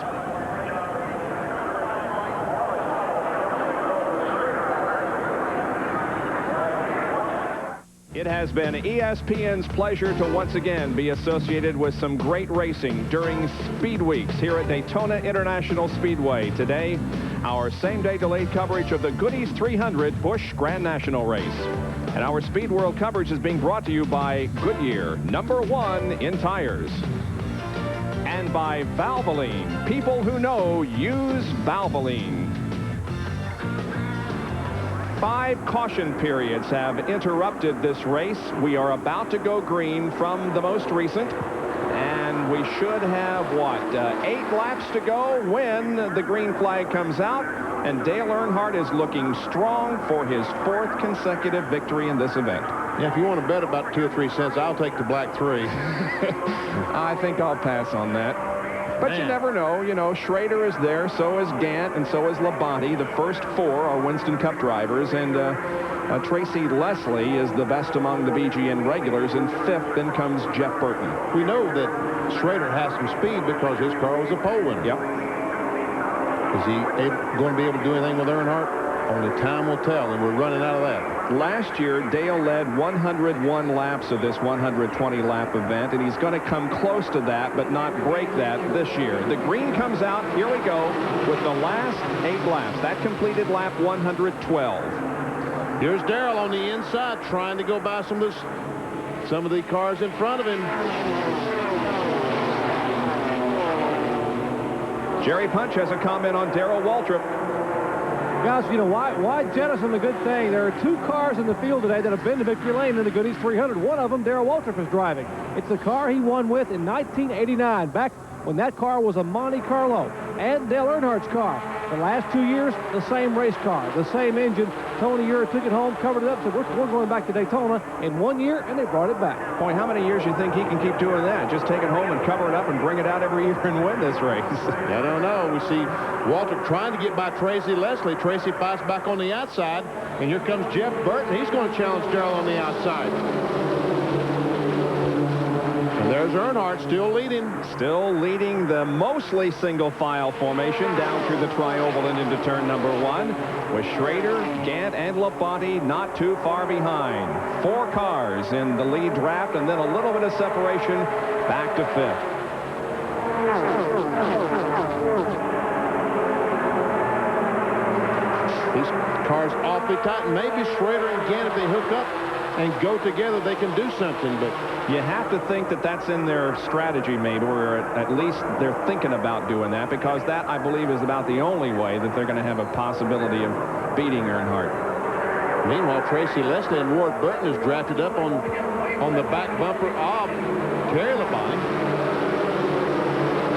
It has been ESPN's pleasure to once again be associated with some great racing during Speed Weeks here at Daytona International Speedway. Today, our same-day delayed coverage of the Goody's 300 Busch Grand National Race. And our Speed World coverage is being brought to you by Goodyear, #1 in tires. And by Valvoline. People who know use Valvoline. 5 caution periods have interrupted this race. We are about to go green from the most recent. And we should have, 8 laps to go when the green flag comes out. And Dale Earnhardt is looking strong for his 4th consecutive victory in this event. Yeah, if you want to bet about 2 or 3 cents, I'll take the black 3. I think I'll pass on that. But you never know. You know, Schrader is there, so is Gant, and so is Labonte. The first 4 are Winston Cup drivers, and Tracy Leslie is the best among the BGN regulars, and 5th then comes Jeff Burton. We know that Schrader has some speed because his car was a pole winner. Yep. Is he going to be able to do anything with Earnhardt? Only time will tell, and we're running out of that. Last year, Dale led 101 laps of this 120-lap event, and he's going to come close to that, but not break that this year. The green comes out. Here we go with the last 8 laps. That completed lap 112. Here's Darrell on the inside trying to go by some of the cars in front of him. Jerry Punch has a comment on Darrell Waltrip. Guys, you know, why jettison the good thing? There are 2 cars in the field today that have been to victory lane in the Goody's 300. One of them, Darrell Waltrip, is driving. It's the car he won with in 1989, back when that car was a Monte Carlo, and Dale Earnhardt's car. The last 2 years, the same race car, the same engine. Tony Ure took it home, covered it up, said, we're going back to Daytona in 1 year, and they brought it back. Boy, how many years do you think he can keep doing that? Just take it home and cover it up and bring it out every year and win this race? I don't know. We see Walter trying to get by Tracy Leslie. Tracy fights back on the outside, and here comes Jeff Burton. He's going to challenge Darrell on the outside. And there's Earnhardt still leading. Still leading the mostly single-file formation down through the trioval and into turn number 1, with Schrader, Gant, and Labonte not too far behind. 4 cars in the lead draft, and then a little bit of separation back to 5th. These cars awfully tight. Maybe Schrader and Gant, if they hook up and go together, they can do something. But you have to think that that's in their strategy, maybe, or at least they're thinking about doing that, because that, I believe, is about the only way that they're going to have a possibility of beating Earnhardt. Meanwhile, Tracy Leslie and Ward Burton is drafted up on the back bumper of Terry Labonte.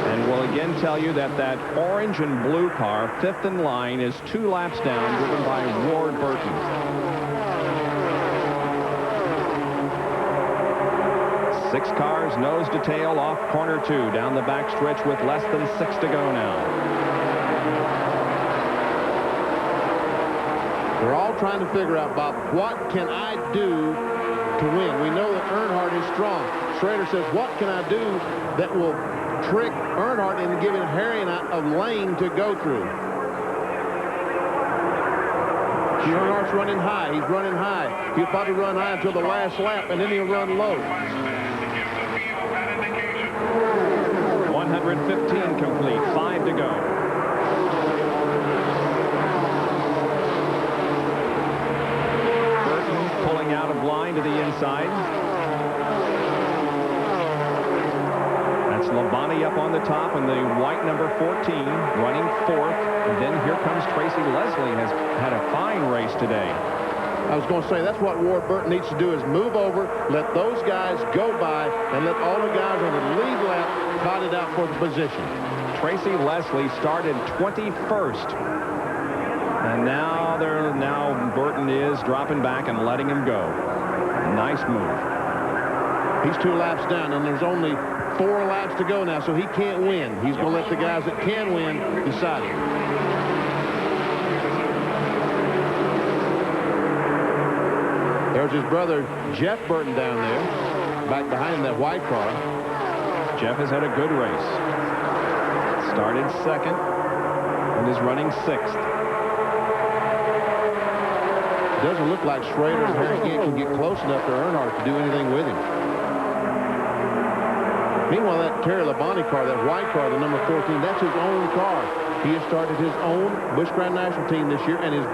And we'll again tell you that that orange and blue car, 5th in line, is 2 laps down, driven by Ward Burton. 6 cars nose to tail off corner 2 down the back stretch with less than 6 to go now. They're all trying to figure out, Bob, what can I do to win? We know that Earnhardt is strong. Schrader says, what can I do that will trick Earnhardt into giving Harry and I a lane to go through? Earnhardt's running high. He's running high. He'll probably run high until the last lap, and then he'll run low. 115 complete, 5 to go. Burton pulling out of line to the inside. That's Labonte up on the top, and the white number 14 running 4th. And then here comes Tracy Leslie, has had a fine race today. I was going to say, that's what Ward Burton needs to do, is move over, let those guys go by, and let all the guys on the lead lap fight it out for the position. Tracy Leslie started 21st. And now Burton is dropping back and letting him go. Nice move. He's 2 laps down, and there's only 4 laps to go now, so he can't win. He's going to let the guys that can win decide it. There's his brother, Jeff Burton, down there, back behind that white car. Jeff has had a good race. Started second and is running 6th. Doesn't look like Schrader and Harry Gant can get close enough to Earnhardt to do anything with him. Meanwhile, that Terry Labonte car, that white car, the number 14, that's his own car. He has started his own Busch Grand National team this year, and his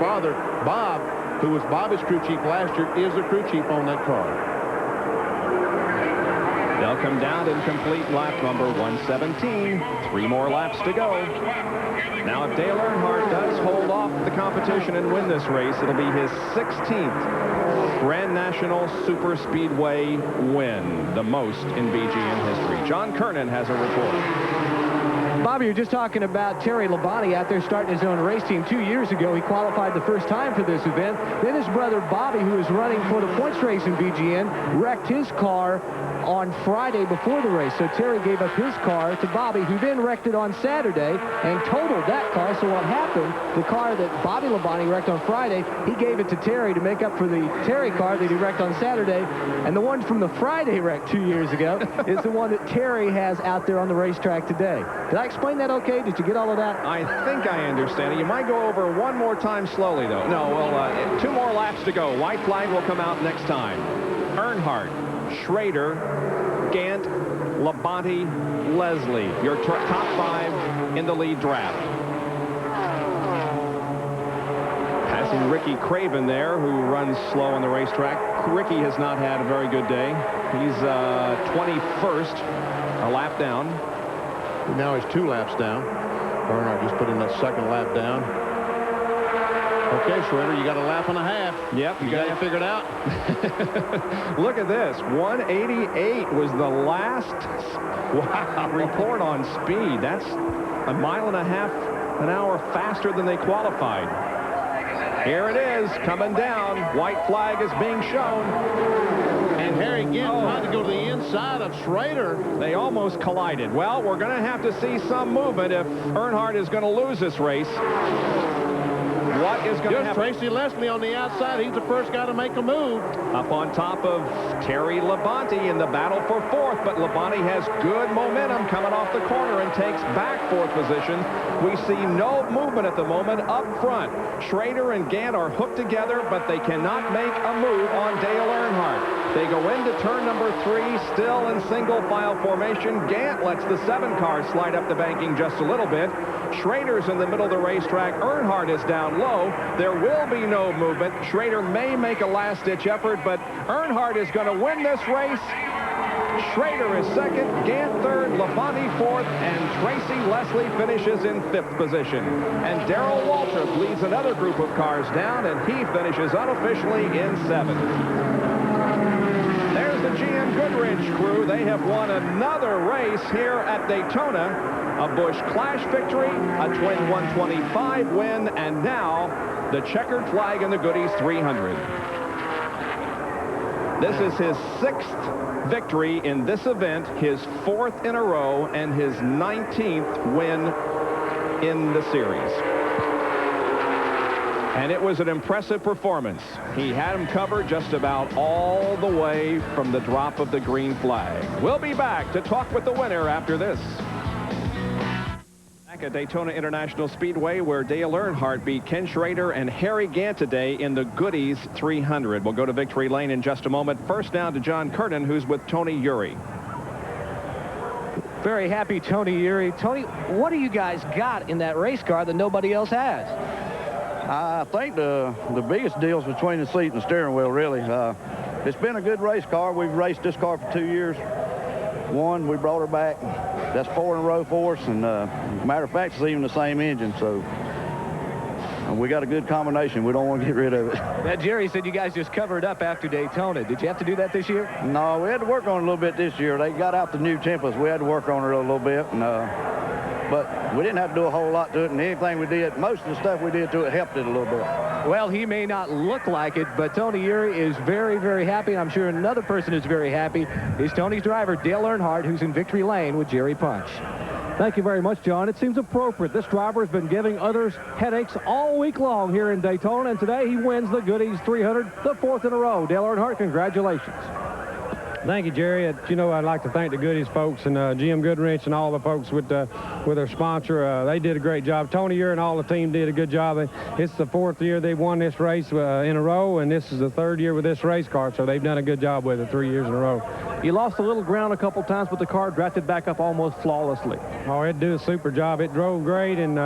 father, Bob, who was Bobby's crew chief last year, is the crew chief on that car. They'll come down and complete lap number 117. 3 more laps to go. Now, if Dale Earnhardt does hold off the competition and win this race, it'll be his 16th Grand National Super Speedway win, the most in BGN history. John Kernan has a report. Bobby, you're just talking about Terry Labonte out there starting his own race team. 2 years ago, he qualified the first time for this event. Then his brother Bobby, who was running for the points race in BGN, wrecked his car on Friday before the race. So Terry gave up his car to Bobby, who then wrecked it on Saturday and totaled that car. So what happened, the car that Bobby Labonte wrecked on Friday, he gave it to Terry to make up for the Terry car that he wrecked on Saturday. And the one from the Friday wreck 2 years ago is the one that Terry has out there on the racetrack today. Did I explain that okay? Did you get all of that? I think I understand it. You might go over one more time slowly, though. No, well, 2 more laps to go. White flag will come out next time. Earnhardt, Schrader, Gant, Labonte, Leslie, your top 5 in the lead draft. Passing Ricky Craven there, who runs slow on the racetrack. Ricky has not had a very good day. He's 21st, a lap down. Now he's 2 laps down. Earnhardt just put in that 2nd lap down. Okay, Schrader, you got a lap and a half. Yep. You got it figured out? Look at this. 188 was the last report on speed. That's 1.5 miles an hour faster than they qualified. Here it is, coming down. White flag is being shown. And Harry Gant tried to go to the inside of Schrader. They almost collided. Well, we're going to have to see some movement if Earnhardt is going to lose this race. What is going to happen? Tracy Leslie on the outside. He's the first guy to make a move. Up on top of Terry Labonte in the battle for 4th, but Labonte has good momentum coming off the corner and takes back 4th position. We see no movement at the moment up front. Schrader and Gant are hooked together, but they cannot make a move on Dale Earnhardt. They go into turn number 3, still in single file formation. Gant lets the 7 car slide up the banking just a little bit. Schrader's in the middle of the racetrack. Earnhardt is down low. There will be no movement. Schrader may make a last-ditch effort, but Earnhardt is going to win this race. Schrader is 2nd, Gant 3rd, Labonte 4th, and Tracy Leslie finishes in 5th position. And Darrell Waltrip leads another group of cars down, and he finishes unofficially in 7th. There's the GM Goodrich crew. They have won another race here at Daytona. A Busch Clash victory, a twin 125 win, and now the checkered flag in the Goody's 300. This is his 6th victory in this event, his 4th in a row, and his 19th win in the series. And it was an impressive performance. He had him covered just about all the way from the drop of the green flag. We'll be back to talk with the winner after this. Back at Daytona International Speedway, where Dale Earnhardt beat Ken Schrader and Harry Gant today in the Goody's 300. We'll go to Victory Lane in just a moment. First down to John Kernan, who's with Tony Eury. Very happy Tony Eury. Tony, what do you guys got in that race car that nobody else has? I think the biggest deal is between the seat and the steering wheel, really. It's been a good race car. We've raced this car for 2 years. One, we brought her back. That's 4 in a row for us, and matter of fact, it's even the same engine, so we got a good combination. We don't want to get rid of it. Now, Jerry said you guys just covered up after Daytona. Did you have to do that this year? No, we had to work on it a little bit this year. They got out the new templates. We had to work on it a little bit, and but we didn't have to do a whole lot to it, and anything we did, most of the stuff we did to it helped it a little bit. Well, he may not look like it, but Tony Urey is very, very happy. I'm sure another person who's very happy is Tony's driver, Dale Earnhardt, who's in victory lane with Jerry Punch. Thank you very much, John. It seems appropriate. This driver has been giving others headaches all week long here in Daytona, and today he wins the Goodies 300, the 4th in a row. Dale Earnhardt, congratulations. Thank you, Jerry. You know, I'd like to thank the Goodies folks and Jim Goodrich and all the folks with their sponsor. They did a great job. Tony Urey and all the team did a good job. It's the 4th year they've won this race in a row, and this is the 3rd year with this race car, so they've done a good job with it 3 years in a row. You lost a little ground a couple times, but the car drafted back up almost flawlessly. Oh, it did a super job. It drove great and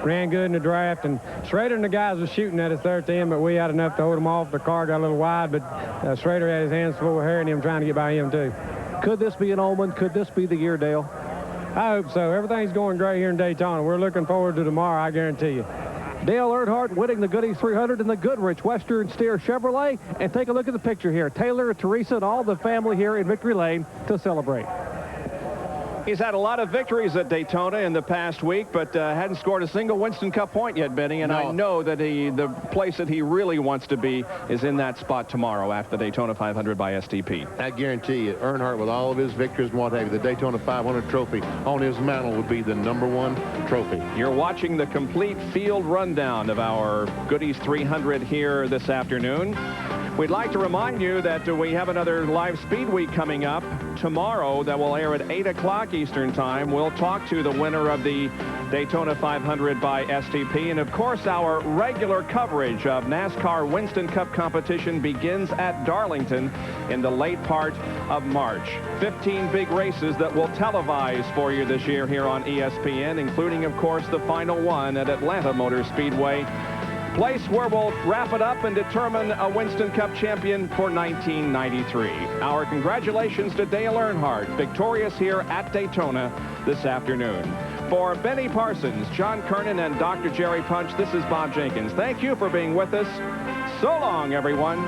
ran good in the draft. And Schrader and the guys were shooting at us there at the end, but we had enough to hold them off. The car got a little wide, but Schrader had his hands full of hair and him trying to get by him too. Could this be an omen? Could this be the year, Dale? I hope so. Everything's going great here in Daytona. We're looking forward to tomorrow, I guarantee you. Dale Earnhardt winning the Goodies 300 in the Goodrich Western Steer Chevrolet. And take a look at the picture here. Taylor, Teresa, and all the family here in Victory Lane to celebrate. He's had a lot of victories at Daytona in the past week, but hadn't scored a single Winston Cup point yet, Benny. And I know that the place that he really wants to be is in that spot tomorrow after the Daytona 500 by STP. I guarantee you, Earnhardt, with all of his victories and what have you, the Daytona 500 trophy on his mantle would be the #1 trophy. You're watching the complete field rundown of our Goodies 300 here this afternoon. We'd like to remind you that we have another live Speed Week coming up tomorrow that will air at 8 o'clock Eastern Time. We'll talk to the winner of the Daytona 500 by STP. And, of course, our regular coverage of NASCAR Winston Cup competition begins at Darlington in the late part of March. 15 big races that we'll televise for you this year here on ESPN, including, of course, the final one at Atlanta Motor Speedway. Place where we'll wrap it up and determine a Winston Cup champion for 1993. Our congratulations to Dale Earnhardt, victorious here at Daytona this afternoon. For Benny Parsons, John Kernan, and Dr. Jerry Punch, this is Bob Jenkins. Thank you for being with us. So long, everyone.